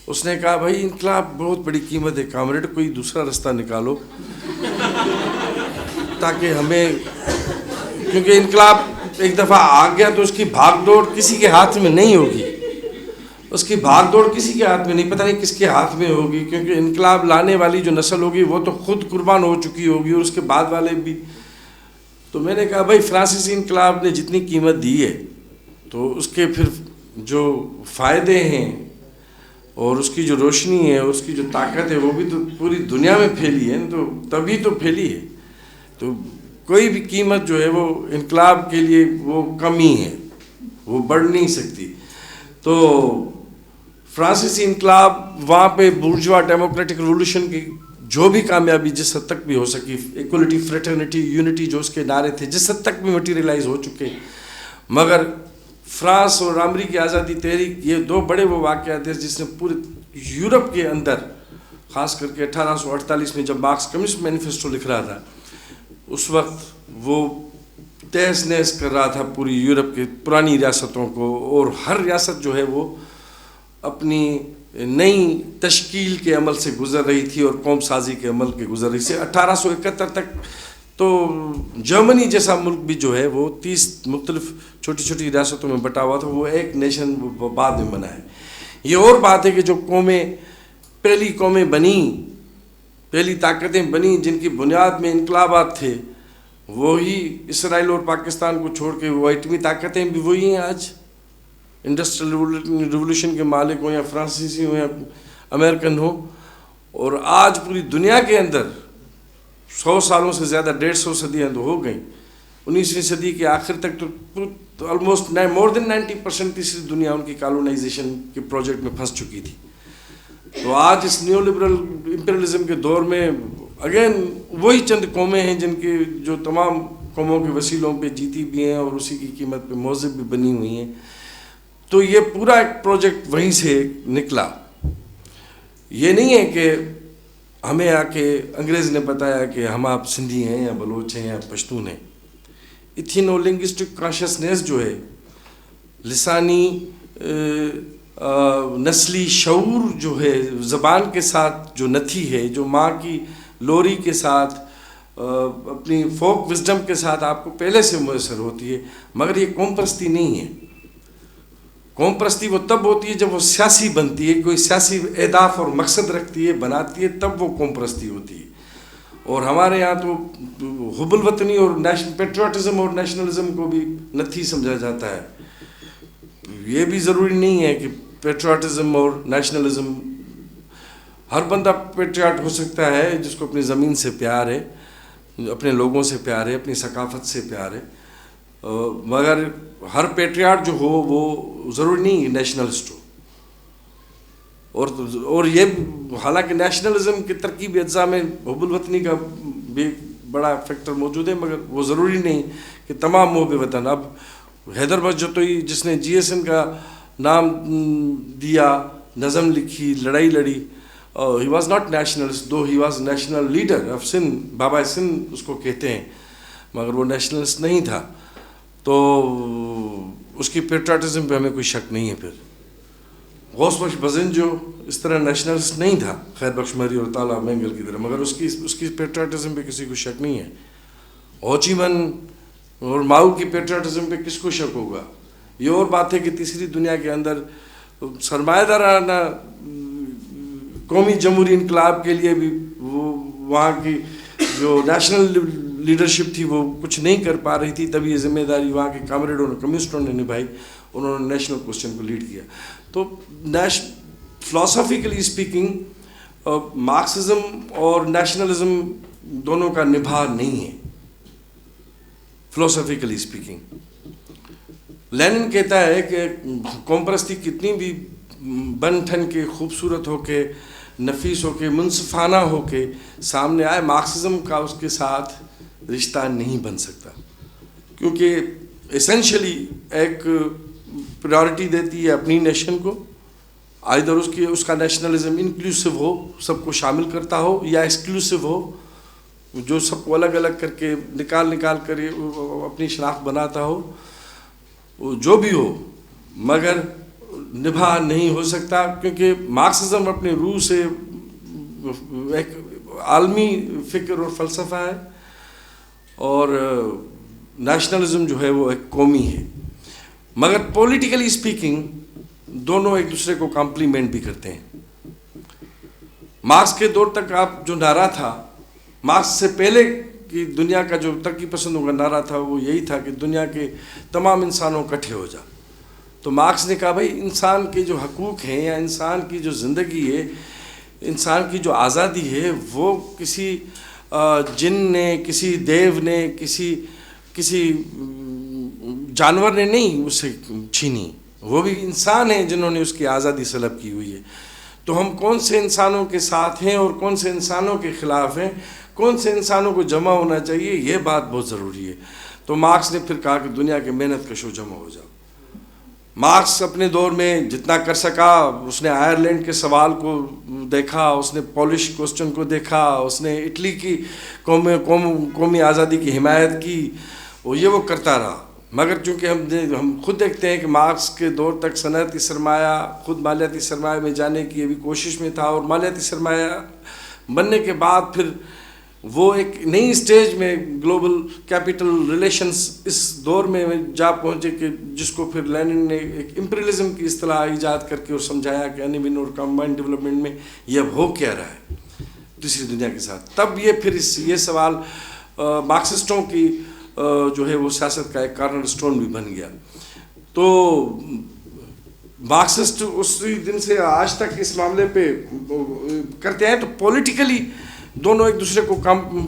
اس نے کہا بھائی انقلاب بہت بڑی قیمت ہے, کامریڈ کوئی دوسرا راستہ نکالو تاکہ ہمیں, کیونکہ انقلاب ایک دفعہ آ گیا تو اس کی بھاگ دوڑ کسی کے ہاتھ میں نہیں ہوگی. اس کی بھاگ دوڑ کسی کے ہاتھ میں نہیں, پتہ نہیں کس کے ہاتھ میں ہوگی, کیونکہ انقلاب لانے والی جو نسل ہوگی وہ تو خود قربان ہو چکی ہوگی اور اس کے بعد والے بھی. تو میں نے کہا بھائی فرانسیسی انقلاب نے جتنی قیمت دی ہے تو اس کے پھر جو فائدے ہیں اور اس کی جو روشنی ہے، اس کی جو طاقت ہے، وہ بھی تو پوری دنیا میں پھیلی ہے، تو تبھی تو پھیلی ہے. تو کوئی بھی قیمت جو ہے وہ انقلاب کے لیے وہ کم ہی ہے، وہ بڑھ نہیں سکتی. تو فرانسیسی انقلاب وہاں پہ بورژوا ڈیموکریٹک ریولوشن کی جو بھی کامیابی جس حد تک بھی ہو سکی، ایکولیٹی، فریٹرنیٹی، یونٹی جو اس کے نعرے تھے جس حد تک بھی مٹیریلائز ہو چکے، مگر فرانس اور امریکی آزادی تحریک یہ دو بڑے وہ واقعات ہیں جس نے پورے یورپ کے اندر، خاص کر کے 1848 میں جب مارکس کمیونسٹ مینیفیسٹو لکھ رہا تھا، اس وقت وہ تہس نہس کر رہا تھا پوری یورپ کی پرانی ریاستوں کو، اور ہر ریاست جو ہے وہ اپنی نئی تشکیل کے عمل سے گزر رہی تھی اور قوم سازی کے عمل کے گزر رہی تھی. 1871 تک تو جرمنی جیسا ملک بھی جو ہے وہ 30 مختلف چھوٹی چھوٹی ریاستوں میں بٹا ہوا تھا، وہ ایک نیشن بعد میں بنا ہے. یہ اور بات ہے کہ جو قومیں پہلی قومیں بنی، پہلی طاقتیں بنی جن کی بنیاد میں انقلابات تھے، وہی اسرائیل اور پاکستان کو چھوڑ کے وہ ایٹمی طاقتیں بھی وہی ہیں آج. انڈسٹریل ریولوشن کے مالک ہوں یا فرانسیسی ہوں یا امریکن ہوں، اور آج پوری دنیا کے اندر 100 سالوں سے زیادہ، 150 صدیاں تو ہو گئیں. 19ویں صدی کے آخر تک تو آلموسٹ مور دین 90% تیسری دنیا ان کی کالونائزیشن کے پروجیکٹ میں پھنس چکی تھی. تو آج اس نیو لبرل امپیریلزم کے دور میں اگین وہی چند قومیں ہیں جن کے جو تمام قوموں کے وسیلوں پہ جیتی بھی ہیں اور اسی کی قیمت پہ موذب بھی بنی ہوئی ہیں. تو یہ پورا ایک پروجیکٹ وہیں سے نکلا. یہ نہیں ہے کہ ہمیں آ کے انگریز نے بتایا کہ ہم آپ سندھی ہیں یا بلوچ ہیں یا پشتون ہیں. ایتھینو لنگوسٹک کانشسنیس جو ہے، لسانی نسلی شعور جو ہے، زبان کے ساتھ جو نتھی ہے، جو ماں کی لوری کے ساتھ، اپنی فوک وزڈم کے ساتھ آپ کو پہلے سے میسر ہوتی ہے. مگر یہ قوم پرستی نہیں ہے. قوم پرستی وہ تب ہوتی ہے جب وہ سیاسی بنتی ہے، کوئی سیاسی اہداف اور مقصد رکھتی ہے، بناتی ہے، تب وہ قوم پرستی ہوتی ہے. اور ہمارے یہاں تو حب الوطنی اور پیٹریوٹزم اور نیشنلزم کو بھی نتھی سمجھا جاتا ہے. یہ بھی ضروری نہیں ہے کہ پیٹریوٹزم اور نیشنلزم، ہر بندہ پیٹریاٹ ہو سکتا ہے جس کو اپنی زمین سے پیار ہے، اپنے لوگوں سے پیار ہے، اپنی ثقافت سے پیار ہے. مگر ہر پیٹریاٹ جو ہو وہ ضروری نہیں نیشنلسٹ ہو. اور یہ حالانکہ نیشنلزم کی ترکیبی اجزاء میں حب الوطنی کا بھی بڑا فیکٹر موجود ہے، مگر وہ ضروری نہیں کہ تمام محب وطن. اب حیدر بچتوئی جس نے GSN کا نام دیا، نظم لکھی، لڑائی لڑی، ہی واز ناٹ نیشنلسٹ، دو ہی was national leader of Sindh, بابا سندھ اس کو کہتے ہیں، مگر وہ نیشنلسٹ نہیں تھا. تو اس کی پیٹریاٹزم پہ ہمیں کوئی شک نہیں ہے. پھر غوث بخش بزن جو اس طرح نیشنلسٹ نہیں تھا، خیر بخش مری اور تالا مینگل کی طرح، مگر اس کی پیٹریاٹزم پہ کسی کو شک نہیں ہے. ہوچی من اور ماؤ کی پیٹریاٹزم پہ کس کو شک ہوگا؟ یہ اور بات ہے کہ تیسری دنیا کے اندر سرمایہ دارانہ قومی جمہوری انقلاب کے لیے بھی وہ وہاں کی جو نیشنل لیڈرشپ تھی وہ کچھ نہیں کر پا رہی تھی. تبھی یہ ذمہ داری وہاں کے کامریڈوں نے، کمیونسٹوں نے نبھائی، انہوں نے نیشنل کوسچن کو لیڈ کیا. تو فلاسفیکلی اسپیکنگ مارکسزم اور نیشنلزم دونوں کا نبھا نہیں ہے. فلاسفیکلی اسپیکنگ لینن کہتا ہے کہ قوم پرستی کتنی بھی بن ٹھن کے، خوبصورت ہو کے، نفیس ہو کے، منصفانہ ہو کے سامنے آئے، مارکسزم کا اس کے ساتھ رشتہ نہیں بن سکتا، کیونکہ ایسینشلی ایک پریورٹی دیتی ہے اپنی نیشن کو، آئیدر اس کا نیشنلزم انکلوسیو ہو، سب کو شامل کرتا ہو، یا ایکسکلوسیو ہو، جو سب کو الگ الگ کر کے نکال کر اپنی شناخت بناتا ہو. جو بھی ہو، مگر نبھا نہیں ہو سکتا، کیونکہ مارکسزم اپنے روح سے ایک عالمی فکر اور فلسفہ ہے، اور نیشنلزم جو ہے وہ ایک قومی ہے. مگر پولیٹیکلی اسپیکنگ دونوں ایک دوسرے کو کمپلیمنٹ بھی کرتے ہیں. مارکس کے دور تک آپ جو نعرہ تھا، مارکس سے پہلے کی دنیا کا جو ترقی پسندوں کا نعرہ تھا، وہ یہی تھا کہ دنیا کے تمام انسانوں اکٹھے ہو جا. تو مارکس نے کہا بھائی انسان کے جو حقوق ہیں یا انسان کی جو زندگی ہے، انسان کی جو آزادی ہے، وہ کسی جن نے، کسی دیو نے، کسی جانور نے نہیں اسے چھینی، وہ بھی انسان ہیں جنہوں نے اس کی آزادی سلب کی ہوئی ہے. تو ہم کون سے انسانوں کے ساتھ ہیں اور کون سے انسانوں کے خلاف ہیں، کون سے انسانوں کو جمع ہونا چاہیے، یہ بات بہت ضروری ہے. تو مارکس نے پھر کہا کہ دنیا کے محنت کشوں جمع ہو جاؤ. مارکس اپنے دور میں جتنا کر سکا، اس نے آئرلینڈ کے سوال کو دیکھا، اس نے پولش کوسچن کو دیکھا، اس نے اٹلی کی قومی آزادی کی حمایت کی، وہ کرتا رہا. مگر چونکہ ہم خود دیکھتے ہیں کہ مارکس کے دور تک صنعتی سرمایہ، خود مالیاتی سرمایہ میں جانے کی ابھی کوشش میں تھا، اور مالیاتی سرمایہ بننے کے بعد پھر وہ ایک نئی سٹیج میں گلوبل کیپٹل ریلیشنز اس دور میں جا پہنچے کہ جس کو پھر لینن نے ایک امپریلزم کی اصطلاح ایجاد کر کے اور سمجھایا کہ انیون اور کمبائنڈ ڈیولپمنٹ میں یہ اب ہو کیا رہا ہے دوسری دنیا کے ساتھ. تب یہ سوال مارکسسٹوں کی جو ہے وہ سیاست کا ایک کارنر سٹون بھی بن گیا. تو مارکسسٹ اسی دن سے آج تک اس معاملے پہ کرتے ہیں. تو پولیٹیکلی دونوں ایک دوسرے کو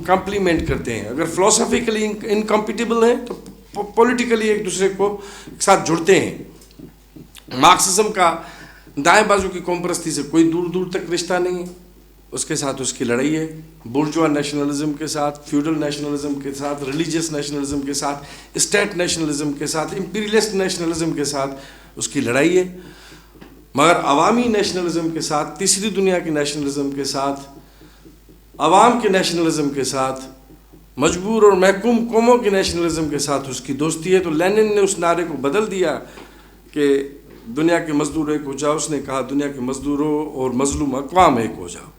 کمپلیمنٹ کرتے ہیں. اگر فلاسفیکلی انکمپیٹیبل ہیں تو پولیٹیکلی ایک دوسرے کو ساتھ جڑتے ہیں. مارکسزم کا دائیں بازو کی قوم پرستی سے کوئی دور دور تک رشتہ نہیں ہے، اس کے ساتھ اس کی لڑائی ہے. بورژوا نیشنلزم کے ساتھ، فیوڈل نیشنلزم کے ساتھ، ریلیجیس نیشنلزم کے ساتھ، اسٹیٹ نیشنلزم کے ساتھ، امپیریلسٹ نیشنلزم کے ساتھ اس کی لڑائی ہے. مگر عوامی نیشنلزم کے ساتھ، تیسری دنیا کے نیشنلزم کے ساتھ، عوام کے نیشنلزم کے ساتھ، مجبور اور محکوم قوموں کے نیشنلزم کے ساتھ اس کی دوستی ہے. تو لینن نے اس نعرے کو بدل دیا کہ دنیا کے مزدور ایک ہو جاؤ. اس نے کہا دنیا کے مزدوروں اور مظلوم اقوام ایک ہو جاؤ.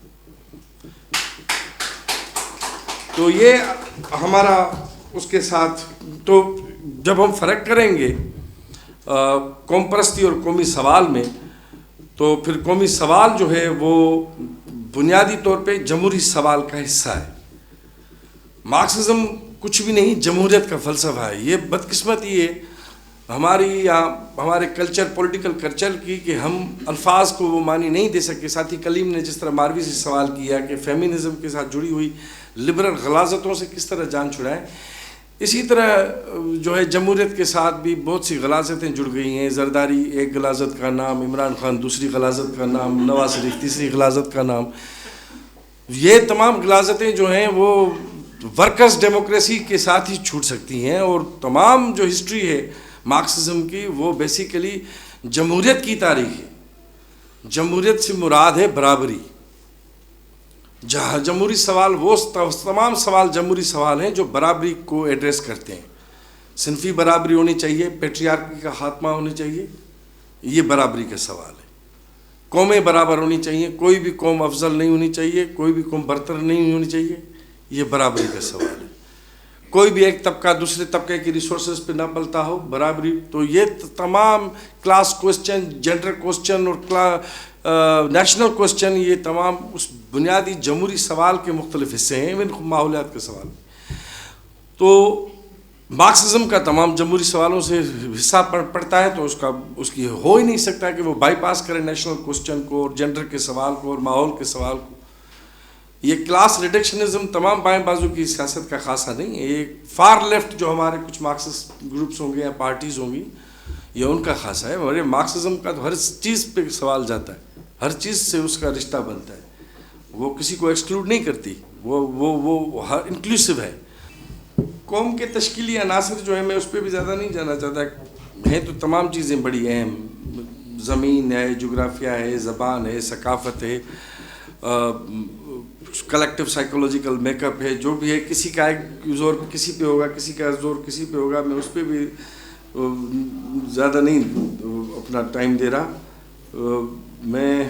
تو یہ ہمارا اس کے ساتھ. تو جب ہم فرق کریں گے قوم پرستی اور قومی سوال میں، تو پھر قومی سوال جو ہے وہ بنیادی طور پہ جمہوری سوال کا حصہ ہے. مارکسزم کچھ بھی نہیں، جمہوریت کا فلسفہ ہے. یہ بدقسمتی ہے ہمارے کلچر، پولیٹیکل کلچر کی، کہ ہم الفاظ کو وہ معنی نہیں دے سکے. ساتھی کلیم نے جس طرح ماروی سے سوال کیا کہ فیمینزم کے ساتھ جڑی ہوئی لبرل غلاظتوں سے کس طرح جان چھڑائیں، اسی طرح جو ہے جمہوریت کے ساتھ بھی بہت سی غلاظتیں جڑ گئی ہیں. زرداری ایک غلاظت کا نام، عمران خان دوسری غلاظت کا نام، نواز شریف تیسری غلاظت کا نام. یہ تمام غلاظتیں جو ہیں وہ ورکرز ڈیموکریسی کے ساتھ ہی چھوٹ سکتی ہیں. اور تمام جو ہسٹری ہے مارکسزم کی وہ بیسیکلی جمہوریت کی تاریخ ہے. جمہوریت سے مراد ہے برابری. جہاں جمہوری سوال وہ تمام سوال جمہوری سوال ہیں جو برابری کو ایڈریس کرتے ہیں. صنفی برابری ہونی چاہیے، پیٹریارکی کا خاتمہ ہونی چاہیے، یہ برابری کا سوال ہے. قومیں برابر ہونی چاہیے، کوئی بھی قوم افضل نہیں ہونی چاہیے، کوئی بھی قوم برتر نہیں ہونی چاہیے، یہ برابری کا سوال ہے. کوئی بھی ایک طبقہ دوسرے طبقے کی ریسورسز پہ نہ پلتا ہو، برابری. تو یہ تمام کلاس کوسچن، جینڈر کوسچن اور نیشنل کوسچن، یہ تمام اس بنیادی جمہوری سوال کے مختلف حصے ہیں. ماحولیات کا سوال. تو مارکسزم کا تمام جمہوری سوالوں سے حصہ پڑتا ہے. تو اس کی ہو ہی نہیں سکتا کہ وہ بائی پاس کرے نیشنل کوسچن کو اور جینڈر کے سوال کو اور ماحول کے سوال کو. یہ کلاس ریڈکشنزم تمام بائیں بازو کی سیاست کا خاصہ نہیں ہے. یہ فار لیفٹ جو ہمارے کچھ مارکسسٹ گروپس ہوں گے یا پارٹیز ہوں گی، یہ ان کا خاصہ ہے. اور یہ مارکسزم کا تو ہر چیز پہ سوال جاتا ہے، ہر چیز سے اس کا رشتہ بنتا ہے. وہ کسی کو ایکسکلوڈ نہیں کرتی، وہ ہر انکلوسیو ہے. قوم کے تشکیلی عناصر جو ہیں، میں اس پہ بھی زیادہ نہیں جانا چاہتا. ہیں تو تمام چیزیں بڑی اہم، زمین ہے، جغرافیہ ہے، زبان ہے، ثقافت ہے، کلیکٹیو سائیکولوجیکل میک اپ ہے، جو بھی ہے. کسی کا ایک زور کسی پہ ہوگا، کسی کا زور کسی پہ ہوگا. میں اس پہ بھی زیادہ نہیں اپنا ٹائم دے رہا. میں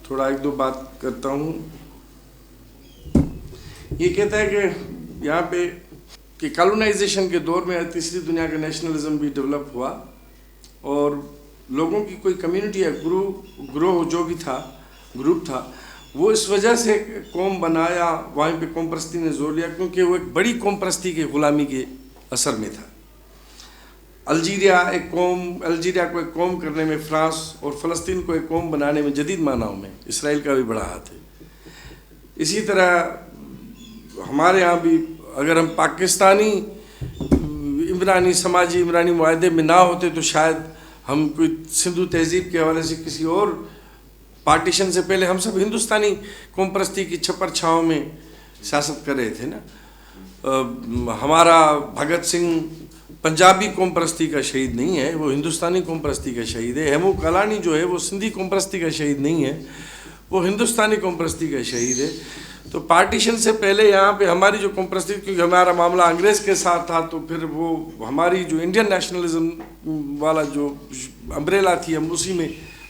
تھوڑا ایک دو بات کرتا ہوں. یہ کہتا ہے کہ یہاں پہ کہ کالونائزیشن کے دور میں تیسری دنیا کا نیشنلزم بھی ڈیولپ ہوا، اور لوگوں کی کوئی کمیونٹی یا گروہ جو بھی تھا، گروپ تھا، وہ اس وجہ سے قوم بنایا. وہاں پہ قوم پرستی نے زور لیا کیونکہ وہ ایک بڑی قوم پرستی کی غلامی کے اثر میں تھا. الجیریا کو ایک قوم کرنے میں فرانس اور فلسطین کو ایک قوم بنانے میں جدید معنیوں میں اسرائیل کا بھی بڑا ہاتھ ہے. اسی طرح ہمارے ہاں بھی اگر ہم پاکستانی سماجی عمرانی معاہدے میں نہ ہوتے تو شاید ہم کوئی سندھو تہذیب کے حوالے سے کسی اور پارٹیشن سے پہلے ہم سب ہندوستانی قوم پرستی کی چھپر چھاؤں میں سیاست کر رہے تھے نا. ہمارا بھگت سنگھ پنجابی قوم پرستی کا شہید نہیں ہے, وہ ہندوستانی قوم پرستی کا شہید ہے. ہیمو کالانی جو ہے وہ سندھی قوم پرستی کا شہید نہیں ہے, وہ ہندوستانی قوم پرستی کا شہید ہے. تو پارٹیشن سے پہلے یہاں پہ ہماری جو قوم پرستی, کیونکہ ہمارا معاملہ انگریز کے ساتھ تھا, تو پھر وہ ہماری جو انڈین نیشنلزم والا جو امبریلا تھی ہم اسی میں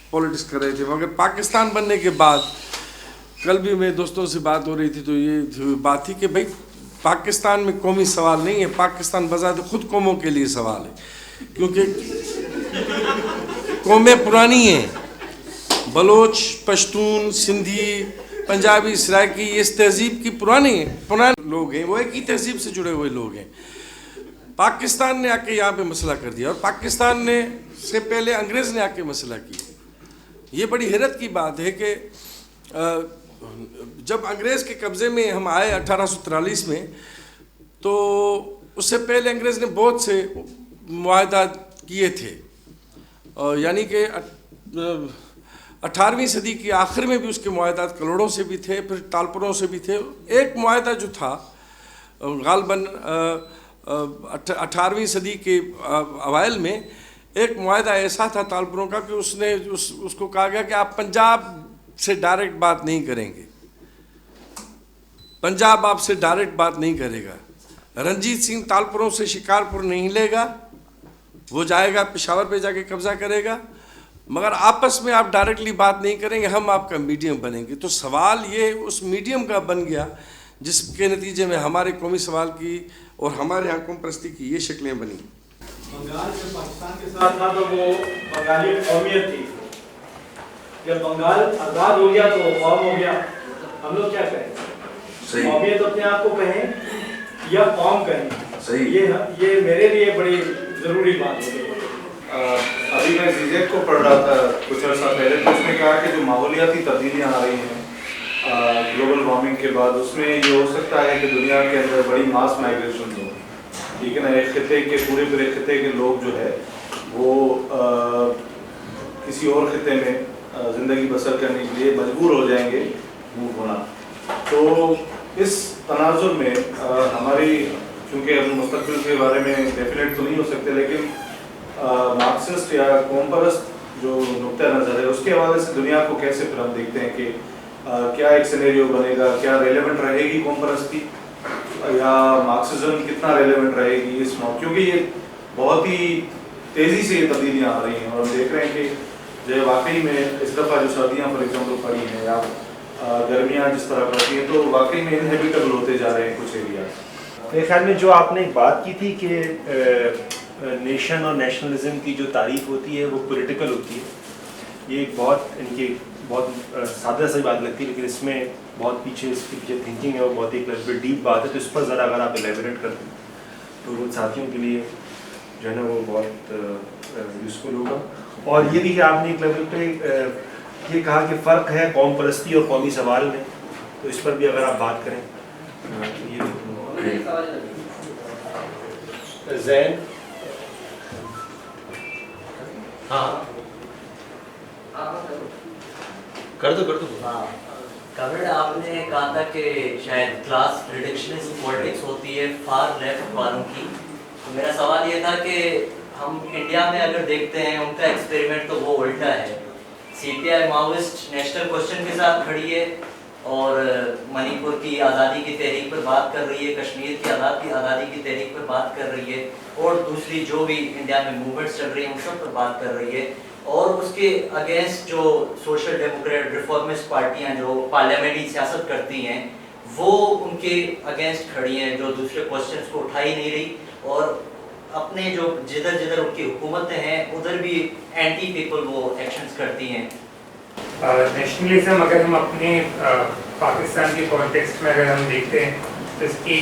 پولیٹکس کر رہے تھے. مگر پاکستان بننے کے بعد کل بھی میں دوستوں سے بات ہو رہی تھی تو یہ بات تھی کہ بھائی پاکستان میں قومی سوال نہیں ہے, پاکستان بذات خود قوموں کے لیے سوال ہے. کیونکہ قومیں پرانی ہیں, بلوچ, پشتون, سندھی, پنجابی, سرائکی, اس تہذیب کی پرانے لوگ ہیں, وہ ایک ہی تہذیب سے جڑے ہوئے لوگ ہیں. پاکستان نے آ کے یہاں پہ مسئلہ کر دیا, اور پاکستان نے سے پہلے انگریز نے آ کے مسئلہ کیا. یہ بڑی حیرت کی بات ہے کہ جب انگریز کے قبضے میں ہم آئے 1843 میں, تو اس سے پہلے انگریز نے بہت سے معاہدات کیے تھے, یعنی کہ 18ویں صدی کی آخر میں بھی اس کے معاہدات کلوڑوں سے بھی تھے, پھر تالپوروں سے بھی تھے. ایک معاہدہ جو تھا غالباً 18ویں صدی کے اوائل میں, ایک معاہدہ ایسا تھا تالپوروں کا کہ اس کو کہا گیا کہ آپ پنجاب سے ڈائریکٹ بات نہیں کریں گے, پنجاب آپ سے ڈائریکٹ بات نہیں کرے گا. رنجیت سنگھ تالپوروں سے شکارپور نہیں لے گا, وہ جائے گا پشاور پہ جا کے قبضہ کرے گا, مگر آپس میں آپ ڈائریکٹلی بات نہیں کریں گے, ہم آپ کا میڈیم بنیں گے. تو سوال یہ اس میڈیم کا بن گیا, جس کے نتیجے میں ہمارے قومی سوال کی اور ہمارے یہاں قوم پرستی کی یہ شکلیں بنی. بنگال جب پاکستان کے ساتھ تھا تو وہ بنگالی قومیت تھی, جب بنگال آزاد ہو گیا تو قوم ہو گیا. ہم لوگ کیا کہیں, قومیت اپنے آپ کو کہیں یا قوم کہیں؟ یہ میرے لیے بڑی ضروری بات ہو گئی. ابھی میں زیزیک کو پڑھ رہا تھا کچھ عرصہ پہلے, تو اس نے کہا کہ جو ماحولیاتی تبدیلیاں آ رہی ہیں گلوبل وارمنگ کے بعد, اس میں یہ ہو سکتا ہے کہ دنیا کے اندر بڑی ماس مائگریشن ہو, ٹھیک ہے نا. ایک خطے کے پورے خطے کے لوگ جو ہے وہ کسی اور خطے میں زندگی بسر کرنے کے لیے مجبور ہو جائیں گے موو ہونا. تو اس تناظر میں ہماری, چونکہ ہم مستقبل کے بارے میں ڈیفینیٹ تو نہیں ہو سکتے, لیکن مارکسسٹ یا قوم پرست جو نقطہ نظر ہے اس کے حوالے سے دنیا کو کیسے پھر ہم دیکھتے ہیں کہ کیا ایک سینیریو بنے گا, کیا ریلیونٹ رہے گی قوم پرستی, یا مارکسزم کتنا ریلیونٹ رہے گی اس موقع, کیونکہ یہ بہت ہی تیزی سے یہ تبدیلیاں آ رہی ہیں. اور ہم دیکھ رہے ہیں کہ جو واقعی میں اس دفعہ جو سردیاں فار ایگزامپل پڑی ہیں یا گرمیاں جس طرح پڑتی ہیں, تو واقعی میں انہیبیٹیبل ہوتے جا رہے ہیں کچھ ایریاز. میرے خیال میں جو آپ نے ایک بات کی تھی کہ نیشن اور نیشنلزم کی جو تعریف ہوتی ہے وہ پولیٹیکل ہوتی ہے, یہ ایک بہت سادہ سی بات لگتی ہے, لیکن اس میں بہت پیچھے اس کے پیچھے تھنکنگ ہے, اور بہت ایک ڈیپ بات ہے. تو اس پر ذرا اگر آپ ایلیبریٹ کر دیں تو وہ ساتھیوں کے لیے جو ہے نا وہ بہت یوزفل ہوگا. اور یہ بھی کہ آپ نے ایک لیول پہ یہ کہا کہ فرق ہے قوم پرستی اور قومی سوال میں, تو اس پر بھی اگر آپ بات کریں. زین کر دو کامریڈ, آپ نے کہا تھا کہ شاید کلاس ریڈکشنسٹ پولیٹکس ہوتی ہے فار لیفٹ والوں کی. تو میرا سوال یہ تھا کہ ہم انڈیا میں اگر دیکھتے ہیں ان کا ایکسپیریمنٹ تو وہ الٹا ہے. سی پی آئی ماوسٹ نیشنل کوشچن کے ساتھ کھڑی ہے اور منی پور کی آزادی کی تحریک پر بات کر رہی ہے, کشمیر کی آزادی کی تحریک پر بات کر رہی ہے, اور دوسری جو بھی انڈیا میں موومنٹس چل رہی ہیں ان سب پر بات کر رہی ہے. اور اس کے اگینسٹ جو سوشل ڈیموکریٹ ریفارمسٹ پارٹیاں جو پارلیمنٹری سیاست کرتی ہیں وہ ان کے اگینسٹ کھڑی ہیں, جو دوسرے کوشچنس کو اٹھا ہی نہیں رہی, اور اپنے جو جدھر ان کی حکومتیں ہیں ادھر بھی اینٹی پیپل وہ ایکشنز کرتی ہیں. نیشنلزم اگر ہم اپنے پاکستان کے کانٹیکسٹ میں اگر ہم دیکھتے ہیں تو اس کی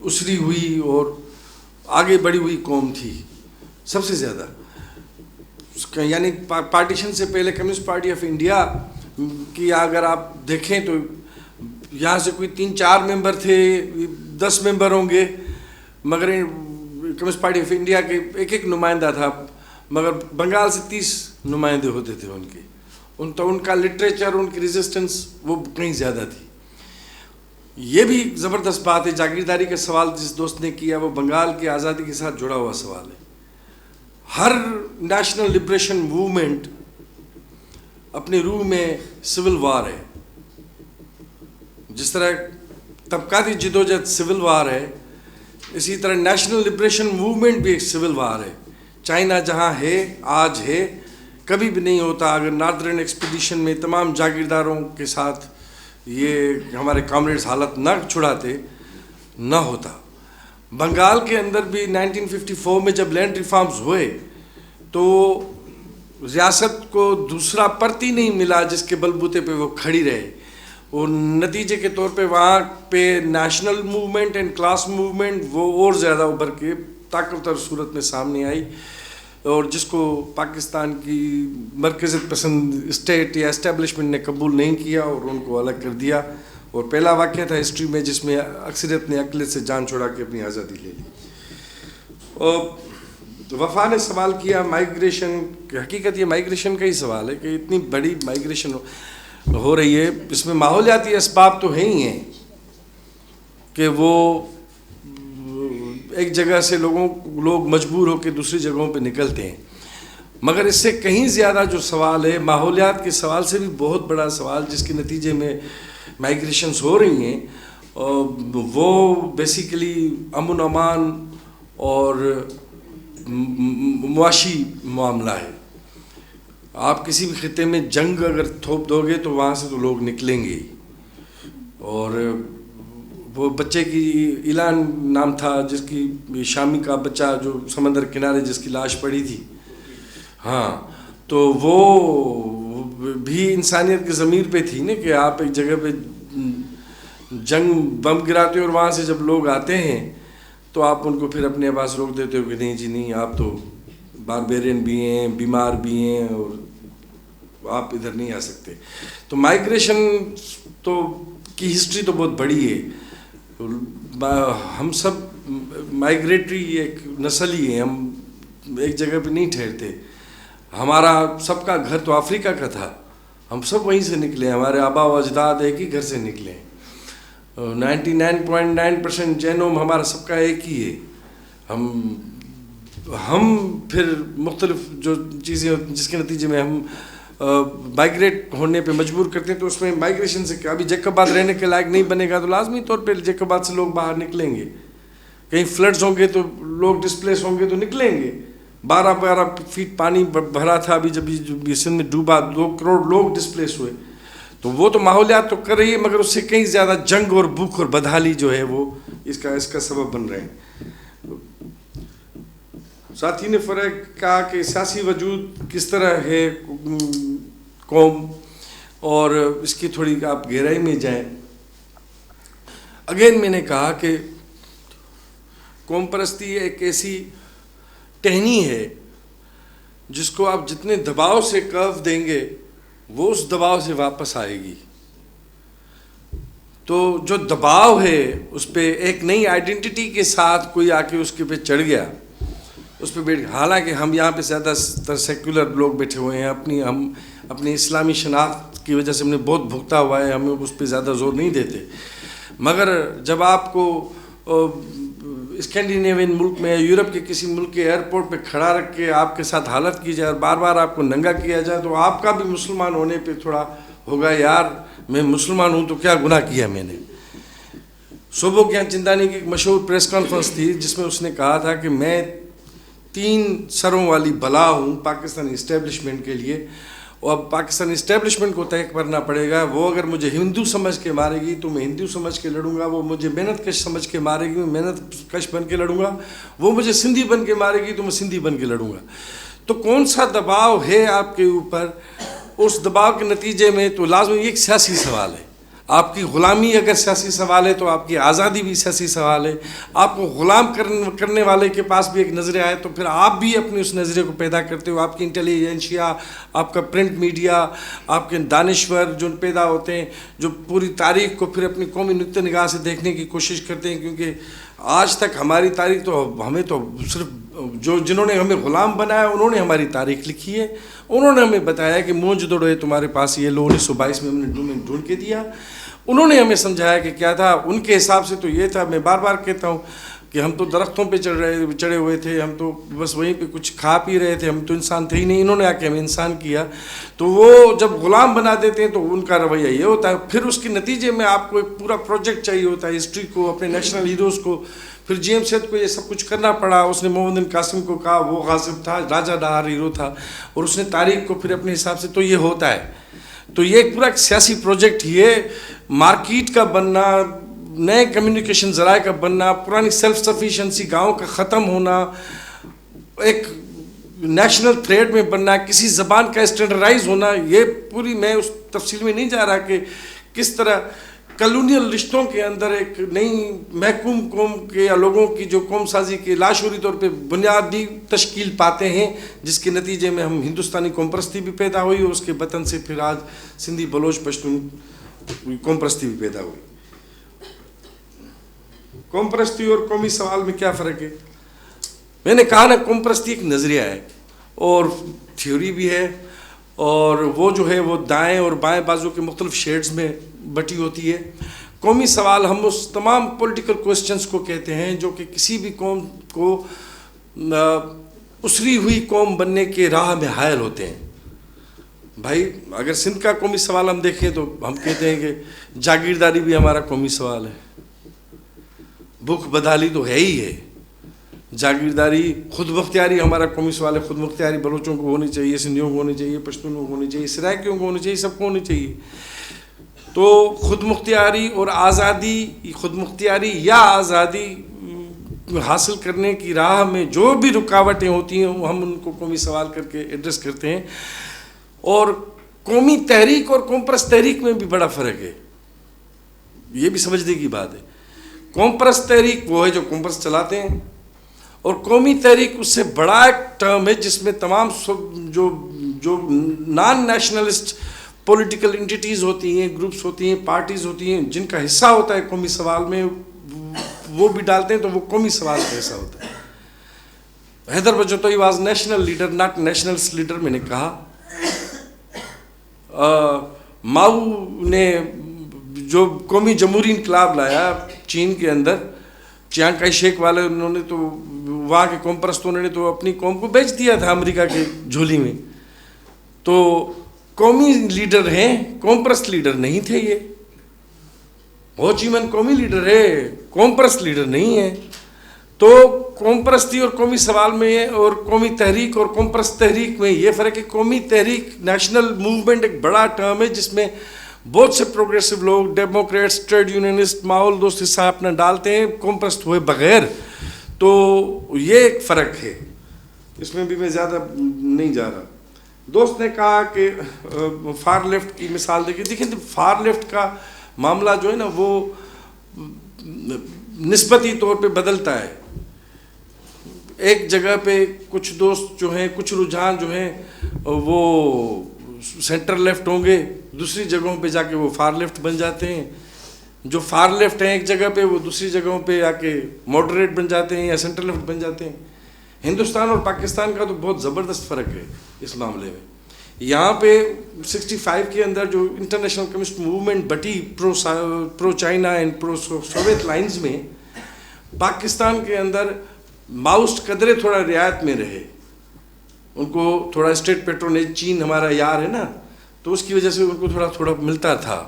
اسری ہوئی اور آگے بڑھی ہوئی قوم تھی سب سے زیادہ. یعنی پارٹیشن سے پہلے کمیونسٹ پارٹی آف انڈیا کی اگر آپ دیکھیں تو یہاں سے کوئی 3-4 ممبر تھے, 10 ممبر ہوں گے, مگر کمیونسٹ پارٹی آف انڈیا کے ایک نمائندہ تھا, مگر بنگال سے 30 نمائندے ہوتے تھے ان کے. ان کا لٹریچر, ان کی ریزسٹنس وہ کہیں زیادہ تھی. یہ بھی زبردست بات ہے. جاگیرداری کا سوال جس دوست نے کیا وہ بنگال کی آزادی کے ساتھ جڑا ہوا سوال ہے. ہر نیشنل لبریشن موومنٹ اپنے روح میں سول وار ہے. جس طرح طبقاتی جدوجہد سول وار ہے, اسی طرح نیشنل لبریشن موومنٹ بھی ایک سول وار ہے. چائنا جہاں ہے آج ہے, کبھی بھی نہیں ہوتا اگر ناردرن ایکسپیڈیشن میں تمام جاگیرداروں کے ساتھ یہ ہمارے کامریڈز حالت نہ چھڑاتے, نہ ہوتا. بنگال کے اندر بھی 1954 میں جب لینڈ ریفارمز ہوئے تو ریاست کو دوسرا پرتی نہیں ملا جس کے بلبوتے پہ وہ کھڑی رہے. اور نتیجے کے طور پہ وہاں پہ national movement and class movement وہ اور زیادہ ابھر کے طاقتور صورت میں سامنے آئی, اور جس کو پاکستان کی مرکزیت پسند اسٹیٹ یا اسٹیبلشمنٹ نے قبول نہیں کیا اور ان کو الگ کر دیا. اور پہلا واقعہ تھا ہسٹری میں جس میں اکثریت نے اقلیت سے جان چھوڑا کے اپنی آزادی لے لی. اور وفا نے سوال کیا مائیگریشن, حقیقت یہ مائیگریشن کا ہی سوال ہے کہ اتنی بڑی مائیگریشن ہو رہی ہے, اس میں ماحولیاتی اسباب تو ہیں ہی ہیں کہ وہ ایک جگہ سے لوگ مجبور ہو کے دوسری جگہوں پہ نکلتے ہیں, مگر اس سے کہیں زیادہ جو سوال ہے ماحولیات کے سوال سے بھی بہت بڑا سوال جس کے نتیجے میں مائیگریشنز ہو رہی ہیں, وہ بیسیکلی امن و امان اور معاشی معاملہ ہے. آپ کسی بھی خطے میں جنگ اگر تھوپ دو گے تو وہاں سے تو لوگ نکلیں گے. اور وہ بچے کی اعلان نام تھا جس کی شامی کا بچہ جو سمندر کنارے جس کی لاش پڑی تھی, ہاں تو وہ بھی انسانیت کی ضمیر پہ تھی نا کہ آپ ایک جگہ پہ جنگ بم گراتے ہو اور وہاں سے جب لوگ آتے ہیں تو آپ ان کو پھر اپنے پاس روک دیتے ہو کہ نہیں جی نہیں, آپ تو باربیرین بھی ہیں, بیمار بھی ہیں, اور آپ ادھر نہیں آ سکتے. تو مائیگریشن تو کی ہسٹری تو بہت بڑی ہے. ہم سب مائیگریٹری ایک نسل ہی ہیں, ہم ایک جگہ پہ نہیں ٹھہرتے. ہمارا سب کا گھر تو افریقہ کا تھا, ہم سب وہیں سے نکلے, ہمارے آبا و اجداد ایک ہی گھر سے نکلے. 99.9% جینوم ہمارا سب کا ایک ہی ہے. ہم پھر مختلف جو چیزیں جس کے نتیجے میں ہم مائیگریٹ ہونے پہ مجبور کرتے ہیں, تو اس میں مائیگریشن سے کیا, ابھی جیکوباد رہنے کے لائق نہیں بنے گا تو لازمی طور پہ جیکوباد سے لوگ باہر نکلیں گے. کہیں فلڈز ہوں گے تو لوگ ڈسپلیس ہوں گے تو نکلیں گے. 12 فیٹ پانی بھرا تھا ابھی جب سندھ میں ڈوبا, 2 کروڑ لوگ ڈسپلیس ہوئے. تو وہ تو ماحولیات تو کر رہی ہے, مگر اس سے کہیں زیادہ جنگ اور بھوک اور بدحالی جو ہے وہ اس کا سبب بن رہے ہیں. ساتھی نے فرق کہا کہ سیاسی وجود کس طرح ہے قوم, اور اس کی تھوڑی آپ گہرائی میں جائیں. اگین میں نے کہا کہ قوم پرستی ایک ایسی ٹہنی ہے جس کو آپ جتنے دباؤ سے کرو دیں گے وہ اس دباؤ سے واپس آئے گی. تو جو دباؤ ہے اس پہ ایک نئی آئیڈینٹی کے ساتھ کوئی آ کے اس کے پہ چڑھ گیا, اس پہ بیٹھ, حالانکہ ہم یہاں پہ زیادہ تر سیکولر لوگ بیٹھے ہوئے ہیں, ہم اپنی اسلامی شناخت کی وجہ سے ہم نے بہت بھگتا ہوا ہے, ہم اس پہ زیادہ زور نہیں دیتے. مگر جب آپ کو اسکینڈینیوین ملک میں, یورپ کے کسی ملک کے ایئرپورٹ پہ کھڑا رکھ کے آپ کے ساتھ حالت کی جائے اور بار بار آپ کو ننگا کیا جائے, تو آپ کا بھی مسلمان ہونے پہ تھوڑا ہوگا, یار میں مسلمان ہوں تو کیا گناہ کیا میں نے. صوبوں کے یہاں چندانی کی ایک مشہور پریس کانفرنس تھی جس میں اس نے کہا تھا کہ میں 3 سروں والی بلا ہوں پاکستانی اسٹیبلشمنٹ کے لیے, اور اب پاکستانی اسٹیبلشمنٹ کو طے کرنا پڑے گا. وہ اگر مجھے ہندو سمجھ کے مارے گی تو میں ہندو سمجھ کے لڑوں گا, وہ مجھے محنت کش سمجھ کے مارے گی میں محنت کش بن کے لڑوں گا, وہ مجھے سندھی بن کے مارے گی تو میں سندھی بن کے لڑوں گا. تو کون سا دباؤ ہے آپ کے اوپر, اس دباؤ کے نتیجے میں تو لازمی ایک سیاسی سوال ہے. آپ کی غلامی اگر سیاسی سوال ہے تو آپ کی آزادی بھی سیاسی سوال ہے. آپ کو غلام کرنے والے کے پاس بھی ایک نظریہ ہے تو پھر آپ بھی اپنے اس نظریے کو پیدا کرتے ہو. آپ کی انٹیلیجنشیا, آپ کا پرنٹ میڈیا, آپ کے دانشور جو پیدا ہوتے ہیں جو پوری تاریخ کو پھر اپنی قومی نقطہ نگاہ سے دیکھنے کی کوشش کرتے ہیں, کیونکہ آج تک ہماری تاریخ تو ہمیں تو صرف جنہوں نے ہمیں غلام بنایا انہوں نے ہماری تاریخ لکھی ہے. انہوں نے ہمیں بتایا کہ موجودہ ہے تمہارے پاس یہ لو 1922 میں ہم نے ڈھونڈ کے دیا. انہوں نے ہمیں سمجھایا کہ کیا تھا, ان کے حساب سے تو یہ تھا. میں بار بار کہتا ہوں کہ ہم تو درختوں پہ چڑھے ہوئے تھے, ہم تو بس وہیں پہ کچھ کھا پی رہے تھے, ہم تو انسان تھے ہی نہیں. انہوں نے آ کے ہمیں انسان کیا. تو وہ جب غلام بنا دیتے ہیں تو ان کا رویہ یہ ہوتا ہے. پھر اس کے نتیجے میں آپ کو ایک پورا پروجیکٹ چاہیے ہوتا ہے, ہسٹری کو, اپنے نیشنل ہیروز کو. پھر جی ایم سید کو یہ سب کچھ کرنا پڑا. اس نے محمد بن قاسم کو کہا وہ غاصب تھا, راجہ ڈہار ہیرو تھا, اور اس نے تاریخ کو پھر اپنے حساب سے. تو یہ ہوتا ہے. تو یہ ایک پورا ایک سیاسی پروجیکٹ, یہ مارکیٹ کا بننا, نئے کمیونیکیشن ذرائع کا بننا, پرانی سیلف سفیشنسی گاؤں کا ختم ہونا, ایک نیشنل تھریڈ میں بننا, کسی زبان کا اسٹینڈرڈائز ہونا. یہ پوری, میں اس تفصیل میں نہیں جا رہا کہ کس طرح کلونیل رشتوں کے اندر ایک نئی محکوم قوم کے یا لوگوں کی جو قوم سازی کے لاشعوری طور پہ بنیادی تشکیل پاتے ہیں, جس کے نتیجے میں ہم ہندوستانی قوم پرستی بھی پیدا ہوئی, اور اس کے وطن سے پھر آج سندھی بلوچ پشتون قوم پرستی بھی پیدا ہوئی. قوم پرستی اور قومی سوال میں کیا فرق ہے؟ میں نے کہا نا, قوم پرستی ایک نظریہ ہے اور تھیوری بھی ہے, اور وہ جو ہے وہ دائیں اور بائیں بازو کے مختلف شیڈز میں بٹی ہوتی ہے. قومی سوال ہم اس تمام پولیٹیکل کوسچنز کو کہتے ہیں جو کہ کسی بھی قوم کو اسری ہوئی قوم بننے کے راہ میں حائل ہوتے ہیں. بھائی اگر سندھ کا قومی سوال ہم دیکھیں تو ہم کہتے ہیں کہ جاگیرداری بھی ہمارا قومی سوال ہے, بھوک بدحالی تو ہے ہی ہے. جاگیرداری, خود مختاری ہمارا قومی سوال ہے. خود مختاری بلوچوں کو ہونی چاہیے, سندھیوں کو ہونی چاہیے, پشتونوں کو ہونی چاہیے, سرائکیوں کو ہونی چاہیے, سب کو ہونی چاہیے. تو خود مختاری اور آزادی, خود مختاری یا آزادی حاصل کرنے کی راہ میں جو بھی رکاوٹیں ہوتی ہیں ہم ان کو قومی سوال کر کے ایڈریس کرتے ہیں. اور قومی تحریک اور قوم پرست تحریک میں بھی بڑا فرق ہے, یہ بھی سمجھنے کی بات ہے. قوم پرست تحریک وہ ہے جو قوم پرست چلاتے ہیں, اور قومی تحریک اس سے بڑا ایک ٹرم ہے جس میں تمام جو نان نیشنلسٹ پولیٹیکل انٹیٹیز ہوتی ہیں, گروپس ہوتی ہیں, پارٹیز ہوتی ہیں, جن کا حصہ ہوتا ہے قومی سوال میں, وہ بھی ڈالتے ہیں تو وہ قومی سوال کا حصہ ہوتا ہے. حیدر بچوتوئی was national leader not nationalist leader. میں نے کہا ماؤ نے جو قومی جمہوری انقلاب لایا چین کے اندر, چیانگ کائی شیک والے, انہوں نے تو وہاں کے قوم پرستوں نے تو اپنی قوم کو بیچ دیا تھا امریکہ کے جھولی میں. تو قومی لیڈر ہیں, قوم پرست لیڈر نہیں تھے. یہ ہو چی من قومی لیڈر ہے, قوم پرست لیڈر نہیں ہے. تو قوم پرستی اور قومی سوال میں اور قومی تحریک اور قوم پرست تحریک میں یہ فرق ہے. قومی تحریک نیشنل موومنٹ ایک بڑا ٹرم ہے جس میں بہت سے پروگریسو لوگ, ڈیموکریٹس, ٹریڈ یونینسٹ, ماحول دوست حصہ اپنا ڈالتے ہیں قوم پرست ہوئے بغیر. تو یہ ایک فرق ہے, اس میں بھی میں زیادہ نہیں جا رہا. دوست نے کہا کہ فار لیفٹ کی مثال دیکھیں. دیکھیں فار لیفٹ کا معاملہ جو ہے نا وہ نسبتی طور پہ بدلتا ہے. ایک جگہ پہ کچھ دوست جو ہیں, کچھ رجحان جو ہیں وہ سینٹر لیفٹ ہوں گے, دوسری جگہوں پہ جا کے وہ فار لیفٹ بن جاتے ہیں. جو فار لیفٹ ہیں ایک جگہ پہ وہ دوسری جگہوں پہ آ کے ماڈریٹ بن جاتے ہیں یا سینٹر لیفٹ بن جاتے ہیں. ہندوستان اور پاکستان کا تو بہت زبردست فرق ہے اس معاملے میں. یہاں پہ 65 کے اندر جو انٹرنیشنل کمیونسٹ موومنٹ بٹی pro China and pro Soviet lines میں, پاکستان کے اندر ماؤسٹ قدرے تھوڑا رعایت میں رہے. ان کو تھوڑا اسٹیٹ پیٹرونیج, چین ہمارا یار ہے نا, تو اس کی وجہ سے ان کو تھوڑا ملتا تھا.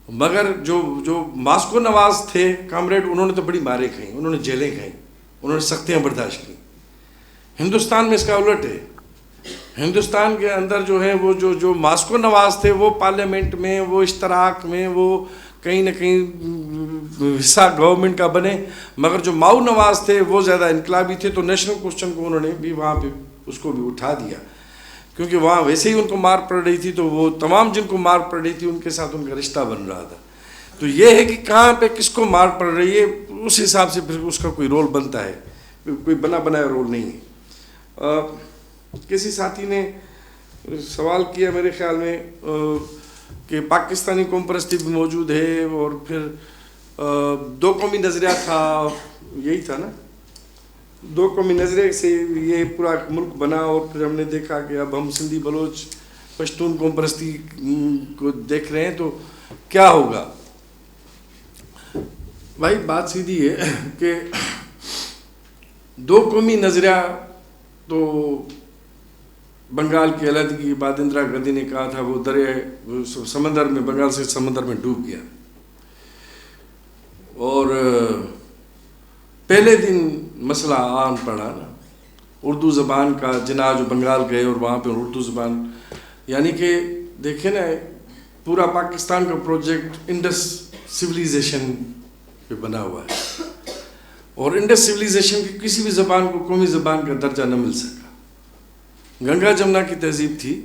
مگر جو ماسکو نواز تھے کامریڈ, انہوں نے تو بڑی ماریں کھائیں, انہوں نے جیلیں کھائیں, انہوں نے سختیاں برداشت کی. ہندوستان میں اس کا الٹ ہے. ہندوستان کے اندر جو ہے وہ جو ماسکو نواز تھے وہ پارلیمنٹ میں, وہ اشتراک میں, وہ کہیں نہ کہیں حصہ گورنمنٹ کا بنے. مگر جو ماؤ نواز تھے وہ زیادہ انقلابی تھے, تو نیشنل کوسچن کو انہوں نے بھی وہاں پہ اس کو بھی اٹھا دیا. کیونکہ وہاں ویسے ہی ان کو مار پڑ رہی تھی، تو وہ تمام جن کو مار پڑ رہی تھی ان کے ساتھ ان کا رشتہ بن رہا تھا. تو یہ ہے کہ کہاں پہ کس کو مار پڑ رہی ہے، اس حساب سے پھر اس کا کوئی رول بنتا ہے، کوئی بنا بنایا رول نہیں ہے. کسی ساتھی نے سوال کیا میرے خیال میں کہ پاکستانی قوم پرستی بھی موجود ہے، اور پھر دو قومی نظریہ تھا، یہی تھا نا، دو قومی نظریے سے یہ پورا ملک بنا، اور پھر ہم نے دیکھا کہ اب ہم سندھی بلوچ پشتون قوم پرستی کو دیکھ رہے ہیں تو کیا ہوگا. بھائی بات سیدھی ہے کہ دو قومی نظریہ تو بنگال کی علیحدگی کے بعد اندرا گاندھی نے کہا تھا وہ دریا سمندر میں، بنگال سے سمندر میں ڈوب گیا. اور پہلے دن مسئلہ آن پڑا نا اردو زبان کا، جناح جو بنگال گئے اور وہاں پہ اردو زبان، یعنی کہ دیکھیں نا پورا پاکستان کا پروجیکٹ انڈس سویلائزیشن پہ بنا ہوا ہے، اور انڈس سویلائزیشن کی کسی بھی زبان کو قومی زبان کا درجہ نہ مل سکا. گنگا جمنا کی تہذیب تھی،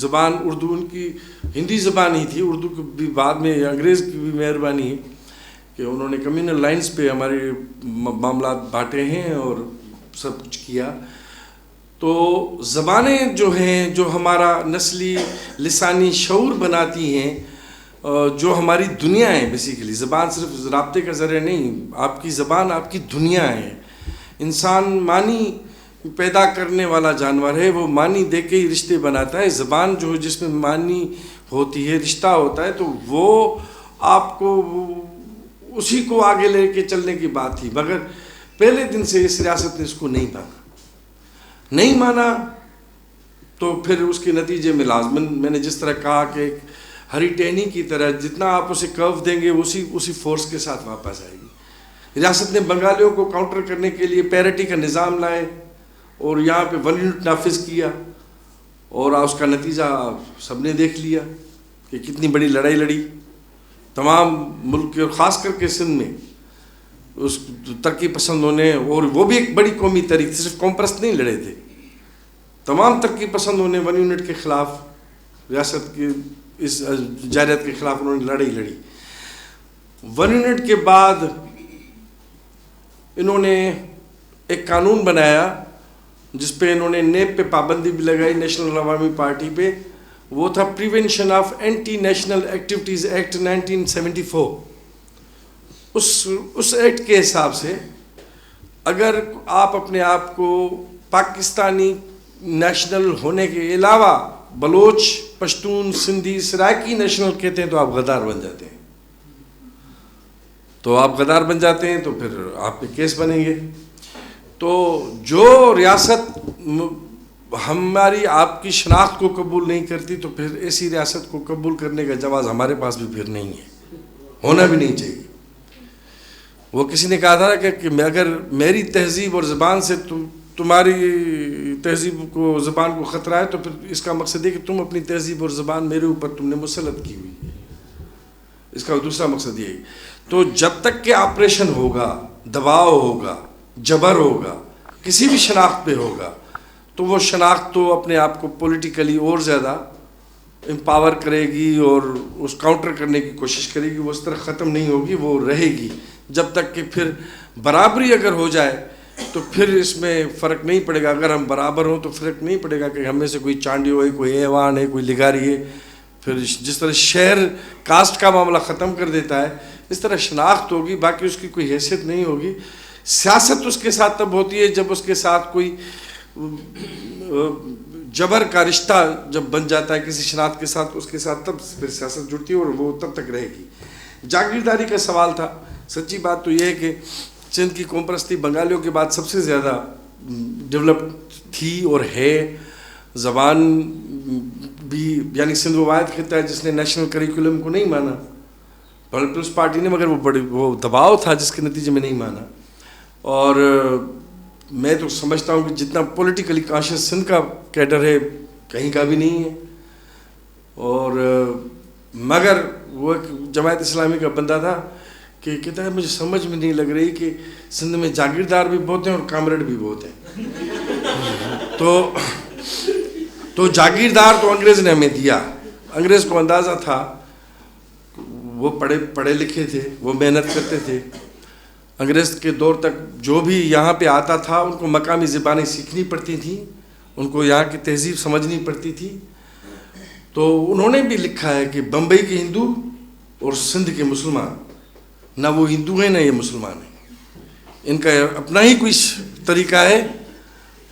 زبان اردو ان کی ہندی زبان ہی تھی، اردو کو بھی بعد میں انگریز کی بھی مہربانی ہے کہ انہوں نے کمیونل لائنز پہ ہمارے معاملات بانٹے ہیں اور سب کچھ کیا. تو زبانیں جو ہیں، جو ہمارا نسلی لسانی شعور بناتی ہیں، جو ہماری دنیا ہے بیسیکلی، زبان صرف رابطے کا ذریعہ نہیں، آپ کی زبان آپ کی دنیا ہے. انسان معنی پیدا کرنے والا جانور ہے، وہ معنی دے کے ہی رشتے بناتا ہے. زبان جو جس میں معنی ہوتی ہے، رشتہ ہوتا ہے، تو وہ آپ کو اسی کو آگے لے کے چلنے کی بات تھی. مگر پہلے دن سے اس ریاست نے اس کو نہیں مانا تو پھر اس کے نتیجے میں لازماً میں نے جس طرح کہا کہ ایک ہری ٹہنی کی طرح جتنا آپ اسے کرو دیں گے اسی فورس کے ساتھ واپس آئے گی. ریاست نے بنگالیوں کو کاؤنٹر کرنے کے لیے پیرٹی کا نظام لائے اور یہاں پہ 1 یونٹ نافذ کیا، اور اس کا نتیجہ سب نے دیکھ لیا کہ کتنی بڑی لڑائی لڑی تمام ملک کے، اور خاص کر کے سندھ میں اس ترقی پسندوں نے، اور وہ بھی ایک بڑی قومی تحریک، صرف قوم پرست نہیں لڑے تھے، تمام ترقی پسندوں نے 1 یونٹ کے خلاف، ریاست کے اس جارحیت کے خلاف انہوں نے لڑی. 1 یونٹ کے بعد انہوں نے ایک قانون بنایا جس پہ انہوں نے نیب پہ پابندی بھی لگائی، نیشنل عوامی پارٹی پہ. وہ تھا prevention of anti national activities act 1974. اس ایکٹ کے حساب سے اگر آپ اپنے آپ کو پاکستانی نیشنل ہونے کے علاوہ بلوچ، پشتون، سندھی، سرائکی نیشنل کہتے ہیں تو آپ غدار بن جاتے ہیں. تو آپ غدار بن جاتے ہیں تو پھر آپ پہ کیس بنیں گے. تو جو ریاست ہماری آپ کی شناخت کو قبول نہیں کرتی تو پھر ایسی ریاست کو قبول کرنے کا جواز ہمارے پاس بھی پھر نہیں ہے، ہونا بھی نہیں چاہیے. وہ کسی نے کہا تھا کہ اگر میری تہذیب اور زبان سے تمہاری تہذیب کو، زبان کو خطرہ ہے تو پھر اس کا مقصد ہے کہ تم اپنی تہذیب اور زبان میرے اوپر تم نے مسلط کی ہوئی ہے. اس کا دوسرا مقصد یہ ہے. تو جب تک کہ آپریشن ہوگا، دباؤ ہوگا، جبر ہوگا، کسی بھی شناخت پہ ہوگا، تو وہ شناخت تو اپنے آپ کو پولیٹیکلی اور زیادہ امپاور کرے گی اور اس کاؤنٹر کرنے کی کوشش کرے گی. وہ اس طرح ختم نہیں ہوگی، وہ رہے گی جب تک کہ پھر برابری اگر ہو جائے تو پھر اس میں فرق نہیں پڑے گا. اگر ہم برابر ہوں تو فرق نہیں پڑے گا کہ ہم میں سے کوئی چانڈیو ہے، کوئی ایوان ہے، کوئی لگاری ہے. پھر جس طرح شہر کاسٹ کا معاملہ ختم کر دیتا ہے، اس طرح شناخت ہوگی، باقی اس کی کوئی حیثیت نہیں ہوگی. سیاست اس کے ساتھ تب ہوتی ہے جب اس کے ساتھ کوئی جبر کا رشتہ جب بن جاتا ہے کسی شناخت کے ساتھ، اس کے ساتھ تب پھر سیاست جڑتی ہے اور وہ تب تک رہے گی. جاگیرداری کا سوال تھا. سچی بات تو یہ ہے کہ سندھ کی قوم پرستی بنگالیوں کے بعد سب سے زیادہ ڈیولپ تھی اور ہے. زبان بھی، یعنی سندھ وہ واحد خطہ ہے جس نے نیشنل کریکولم کو نہیں مانا. پیپلز پارٹی نے، مگر وہ دباؤ تھا جس کے نتیجے میں نہیں مانا. اور میں تو سمجھتا ہوں کہ جتنا پولیٹیکلی کانشیس سندھ کا کیڈر ہے کہیں کا بھی نہیں ہے. اور مگر وہ ایک جماعت اسلامی کا بندہ تھا کہ کہتا ہے مجھے سمجھ میں نہیں لگ رہی کہ سندھ میں جاگیردار بھی بہت ہیں اور کامریڈ بھی بہت ہیں. تو تو جاگیردار تو انگریز نے ہمیں دیا. انگریز کو اندازہ تھا, وہ پڑھے لکھے تھے, وہ محنت کرتے تھے. انگریز کے دور تک جو بھی یہاں پہ آتا تھا ان کو مقامی زبانیں سیکھنی پڑتی تھیں, ان کو یہاں کی تہذیب سمجھنی پڑتی تھی. تو انہوں نے بھی لکھا ہے کہ بمبئی کے ہندو اور سندھ کے مسلمان, نہ وہ ہندو ہیں نہ یہ مسلمان ہیں, ان کا اپنا ہی کچھ طریقہ ہے,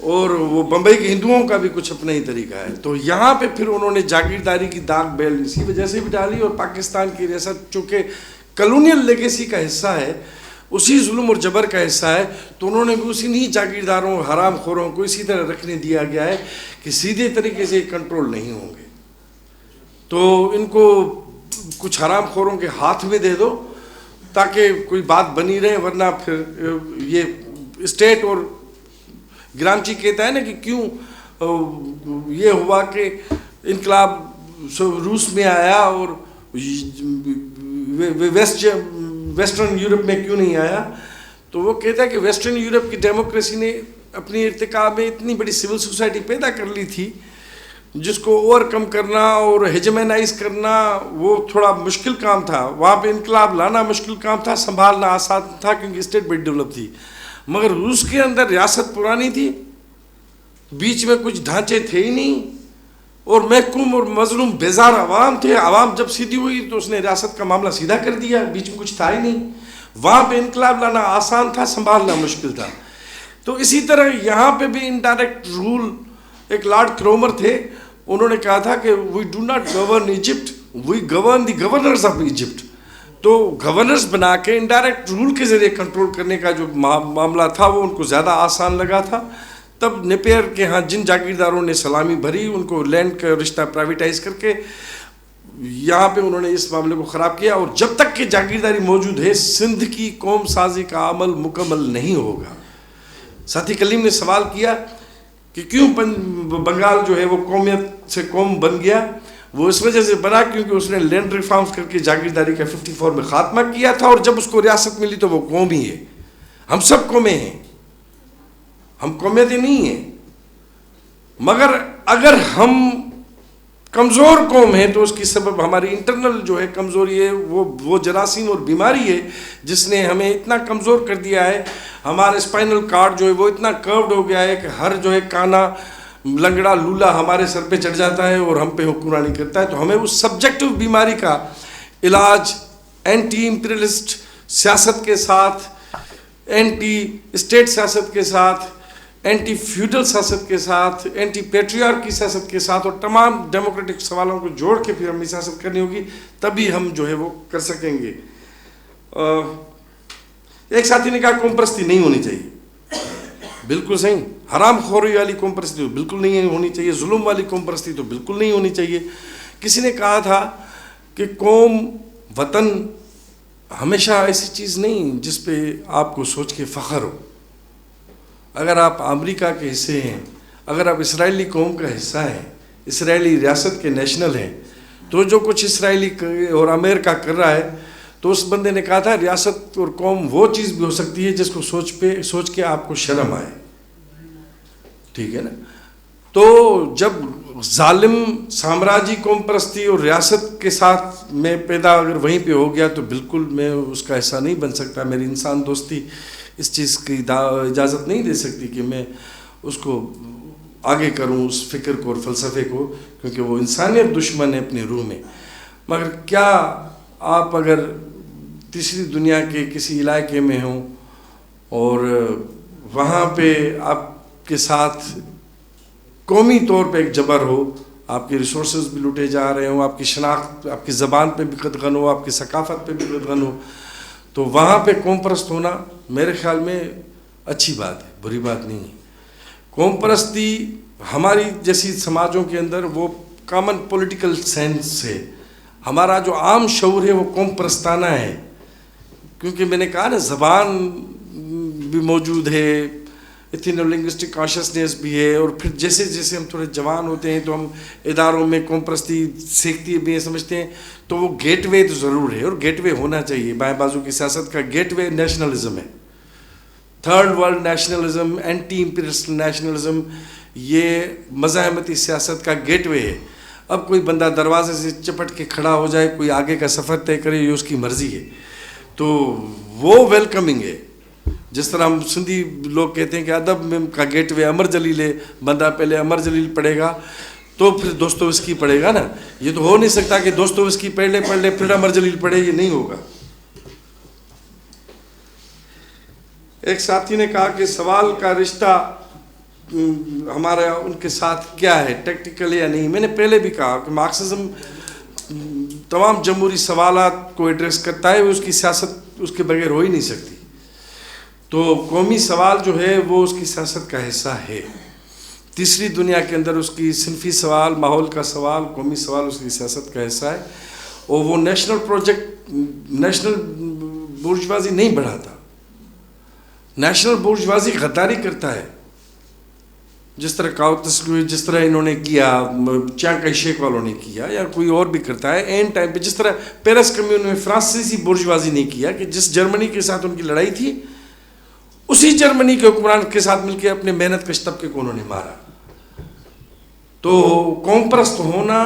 اور وہ بمبئی کے ہندوؤں کا بھی کچھ اپنا ہی طریقہ ہے. تو یہاں پہ پھر انہوں نے جاگیرداری کی داغ بیل اسی وجہ سے بھی ڈالی, اور پاکستان کی ریاست چونکہ کلونیل لیگیسی کا حصہ ہے, اسی ظلم اور جبر کا حصہ ہے, تو انہوں نے بھی اسی نہیں جاگیرداروں حرام خوروں کو اسی طرح رکھنے دیا گیا ہے کہ سیدھے طریقے سے کنٹرول نہیں ہوں گے. تو ان کو کچھ حرام خوروں کے ہاتھ میں دے دو تاکہ کوئی بات بنی رہے, ورنہ پھر یہ اسٹیٹ. اور گرامچی کہتا ہے نا کہ کیوں یہ ہوا کہ انقلاب روس میں آیا اور ویسٹرن یورپ میں کیوں نہیں آیا. تو وہ کہتا ہے کہ ویسٹرن یورپ کی ڈیموکریسی نے اپنی ارتقاء میں اتنی بڑی سول سوسائٹی پیدا کر لی تھی جس کو اوور کم کرنا اور ہیجمنائز کرنا وہ تھوڑا مشکل کام تھا. وہاں پہ انقلاب لانا مشکل کام تھا, سنبھالنا آسان تھا کیونکہ اسٹیٹ بڑی ڈیولپ تھی. مگر روس کے اندر ریاست پرانی تھی, بیچ میں کچھ ڈھانچے تھے ہی نہیں, اور محکوم اور مظلوم بیزار عوام تھے. عوام جب سیدھی ہوئی تو اس نے ریاست کا معاملہ سیدھا کر دیا, بیچ میں کچھ تھا ہی نہیں. وہاں پہ انقلاب لانا آسان تھا, سنبھالنا مشکل تھا. تو اسی طرح یہاں پہ بھی انڈائریکٹ رول, ایک لارڈ کرومر تھے, انہوں نے کہا تھا کہ we do not govern Egypt, we govern the governors of Egypt. تو گورنرز بنا کے انڈائریکٹ رول کے ذریعے کنٹرول کرنے کا جو معاملہ تھا وہ ان کو زیادہ آسان لگا تھا. تب نیپیر کے ہاں جن جاگیرداروں نے سلامی بھری ان کو لینڈ کا رشتہ پرائیویٹائز کر کے یہاں پہ انہوں نے اس معاملے کو خراب کیا. اور جب تک کہ جاگیرداری موجود ہے سندھ کی قوم سازی کا عمل مکمل نہیں ہوگا. ساتھی کلیم نے سوال کیا کہ کیوں بنگال جو ہے وہ قومیت سے قوم بن گیا. وہ اس وجہ سے بنا کیونکہ اس نے لینڈ ریفارمز کر کے جاگیرداری کا 54 میں خاتمہ کیا تھا, اور جب اس کو ریاست ملی تو وہ قوم ہی ہے. ہم سب قومیں ہیں, ہم قومیتیں نہیں ہیں. مگر اگر ہم کمزور قوم ہیں تو اس کی سبب ہماری انٹرنل جو ہے کمزوری ہے, وہ جراثیم اور بیماری ہے جس نے ہمیں اتنا کمزور کر دیا ہے. ہمارا اسپائنل کارڈ جو ہے وہ اتنا کروڈ ہو گیا ہے کہ ہر جو ہے کانا لنگڑا لولا ہمارے سر پہ چڑھ جاتا ہے اور ہم پہ حکمرانی کرتا ہے. تو ہمیں اس سبجیکٹو بیماری کا علاج اینٹی امپیریلسٹ سیاست کے ساتھ, اینٹی اسٹیٹ سیاست کے ساتھ, اینٹی فیوڈل سیاست کے ساتھ, اینٹی پیٹریارکی کی سیاست کے ساتھ, اور تمام ڈیموکریٹک سوالوں کو جوڑ کے پھر ہمیں سیاست کرنی ہوگی, تبھی ہم جو ہے وہ کر سکیں گے. ایک ساتھی نے کہا قوم پرستی نہیں ہونی چاہیے. بالکل صحیح. حرام خوری والی قوم پرستی تو بالکل نہیں ہونی چاہیے, ظلم والی قوم پرستی تو بالکل نہیں ہونی چاہیے. کسی نے کہا تھا کہ قوم وطن ہمیشہ ایسی چیز نہیں جس پہ آپ کو سوچ کے فخر ہو. اگر آپ امریکہ کے حصے ہیں, اگر آپ اسرائیلی قوم کا حصہ ہیں, اسرائیلی ریاست کے نیشنل ہیں, تو جو کچھ اسرائیلی اور امریکہ کر رہا ہے, تو اس بندے نے کہا تھا ریاست اور قوم وہ چیز بھی ہو سکتی ہے جس کو سوچ کے آپ کو شرم آئے. ٹھیک ہے نا. تو جب ظالم سامراجی قوم پرستی اور ریاست کے ساتھ میں پیدا اگر وہیں پہ ہو گیا تو بالکل میں اس کا حصہ نہیں بن سکتا. میری انسان دوستی اس چیز کی اجازت نہیں دے سکتی کہ میں اس کو آگے کروں, اس فکر کو اور فلسفے کو, کیونکہ وہ انسانیت دشمن ہے اپنی روح میں. مگر کیا آپ اگر تیسری دنیا کے کسی علاقے میں ہوں اور وہاں پہ آپ کے ساتھ قومی طور پہ ایک جبر ہو, آپ کے ریسورسز بھی لوٹے جا رہے ہوں, آپ کی شناخت, آپ کی زبان پہ بھی قدغن ہو, آپ کی ثقافت پہ بھی قدغن ہو, تو وہاں پہ قوم پرست ہونا میرے خیال میں اچھی بات ہے, بری بات نہیں ہے. قوم پرستی ہماری جیسی سماجوں کے اندر وہ کامن پولیٹیکل سینس ہے. ہمارا جو عام شعور ہے وہ قوم پرستانہ ہے, کیونکہ میں نے کہا نا زبان بھی موجود ہے, ایتھنو لنگوسٹک کانشسنیس بھی ہے, اور پھر جیسے جیسے ہم تھوڑے جوان ہوتے ہیں تو ہم اداروں میں قوم پرستی سیکھتی بھی ہیں, سمجھتے ہیں, تو وہ گیٹ وے تو ضرور ہے, اور گیٹ وے ہونا چاہیے. بائیں بازو کی سیاست کا گیٹ وے نیشنلزم ہے, third world nationalism, anti imperialist nationalism, یہ مزاحمتی سیاست کا گیٹ وے ہے. اب کوئی بندہ دروازے سے چپٹ کے کھڑا ہو جائے, کوئی آگے کا سفر طے کرے, یہ اس کی مرضی ہے, تو وہ ویلکمنگ ہے. جس طرح ہم سندھی لوگ کہتے ہیں کہ ادب کا گیٹ وے امر جلیل ہے, بندہ پہلے امر جلیل پڑھے گا تو پھر دوستویسکی پڑھے گا نا. یہ تو ہو نہیں سکتا کہ دوستویسکی پڑھ لے پھر امر جلیل پڑھے, یہ نہیں ہوگا. ایک ساتھی نے کہا کہ سوال کا رشتہ ہمارا ان کے ساتھ کیا ہے, ٹیکٹیکل یا نہیں. میں نے پہلے بھی کہا کہ مارکسزم تمام جمہوری سوالات کو ایڈریس کرتا ہے, اس کی سیاست اس کے بغیر ہو ہی نہیں سکتی. تو قومی سوال جو ہے وہ اس کی سیاست کا حصہ ہے. تیسری دنیا کے اندر اس کی صنفی سوال, ماحول کا سوال, قومی سوال اس کی سیاست کا حصہ ہے. اور وہ نیشنل پروجیکٹ, نیشنل بورژوازی نہیں بڑھاتا. نیشنل بورژوازی غداری کرتا ہے, جس طرح انہوں نے کیا, چانکائی شیک والوں نے کیا, یا کوئی اور بھی کرتا ہے این ٹائم پہ. جس طرح پیرس کمیون میں فرانسیسی بورژوازی نے کیا کہ جس جرمنی کے ساتھ ان کی لڑائی تھی, اسی جرمنی کے حکمران کے ساتھ مل کے اپنے محنت کش طبقے کو انہوں نے مارا. تو قوم پرست ہونا,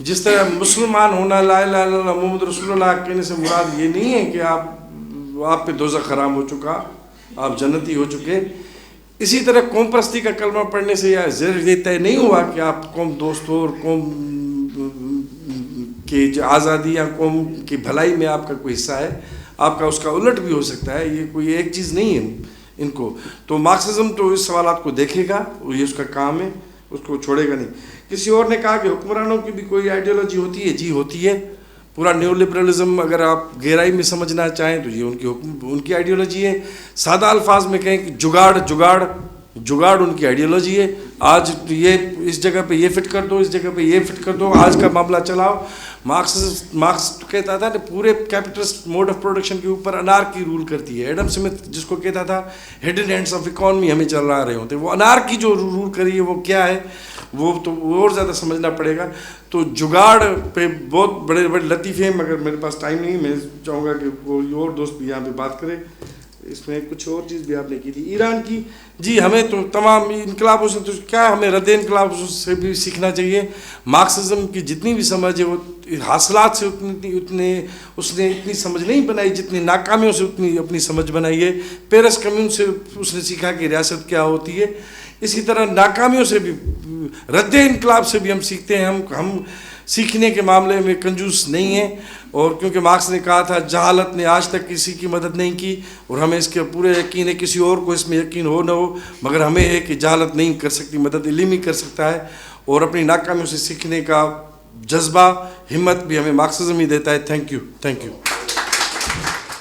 جس طرح مسلمان ہونا, لا الہ الا اللہ محمد رسول اللہ کہنے سے مراد یہ نہیں ہے کہ آپ پہ دوزخ حرام ہو چکا, آپ جنتی ہو چکے. اسی طرح قوم پرستی کا کلمہ پڑھنے سے یہ طے نہیں ہوا کہ آپ قوم دوست ہو اور قوم کی آزادی یا قوم کی بھلائی میں آپ کا کوئی حصہ ہے. آپ کا اس کا الٹ بھی ہو سکتا ہے. یہ کوئی ایک چیز نہیں ہے ان کو. تو مارکسزم تو اس سوالات کو دیکھے گا, یہ اس کا کام ہے, اس کو چھوڑے گا نہیں. کسی اور نے کہا کہ حکمرانوں کی بھی کوئی آئیڈیالوجی ہوتی ہے. جی ہوتی ہے. پورا نیو لبرلزم اگر آپ گہرائی میں سمجھنا چاہیں تو یہ ان کی آئیڈیالوجی ہے. سادہ الفاظ میں کہیں کہ جگاڑ ان کی آئیڈیالوجی ہے. آج یہ اس جگہ پہ یہ فٹ کر دو, اس جگہ پہ یہ فٹ کر دو, آج کا معاملہ چلاؤ. مارکس کہتا تھا کہ پورے کیپٹلسٹ موڈ آف پروڈکشن کے اوپر انارکی رول کرتی ہے. ایڈم اسمتھ جس کو کہتا تھا ہڈن ہینڈس آف اکانومی ہمیں چل رہے ہوتے, وہ انارکی جو رول کری ہے وہ کیا ہے, وہ تو اور زیادہ سمجھنا پڑے گا. تو جگاڑ پہ بہت بڑے بڑے لطیفے ہیں, مگر میرے پاس ٹائم نہیں. میں چاہوں گا کہ کوئی اور دوست بھی یہاں پہ بات کرے. اس میں کچھ اور چیز بھی آپ نے کی تھی ایران کی. جی ہمیں تو تمام انقلابوں سے تو کیا, ہمیں رد انقلاب سے بھی سیکھنا چاہیے. مارکسزم کی جتنی بھی سمجھ ہے وہ حاصلات سے اس نے اتنی سمجھ نہیں بنائی جتنی ناکامیوں سے اتنی اپنی سمجھ بنائی ہے. پیرس کمیون سے اس نے سیکھا کہ ریاست کیا ہوتی ہے. اسی طرح ناکامیوں سے بھی, رد انقلاب سے بھی ہم سیکھتے ہیں. ہم سیکھنے کے معاملے میں کنجوس نہیں ہیں. اور کیونکہ مارکس نے کہا تھا جہالت نے آج تک کسی کی مدد نہیں کی, اور ہمیں اس کے پورے یقین ہے کسی اور کو اس میں یقین ہو نہ ہو, مگر ہمیں ہے کہ جہالت نہیں کر سکتی, مدد علم ہی کر سکتا ہے. اور اپنی ناکامیوں سے سیکھنے کا جذبہ, ہمت بھی ہمیں مارکسزم ہی دیتا ہے. Thank you.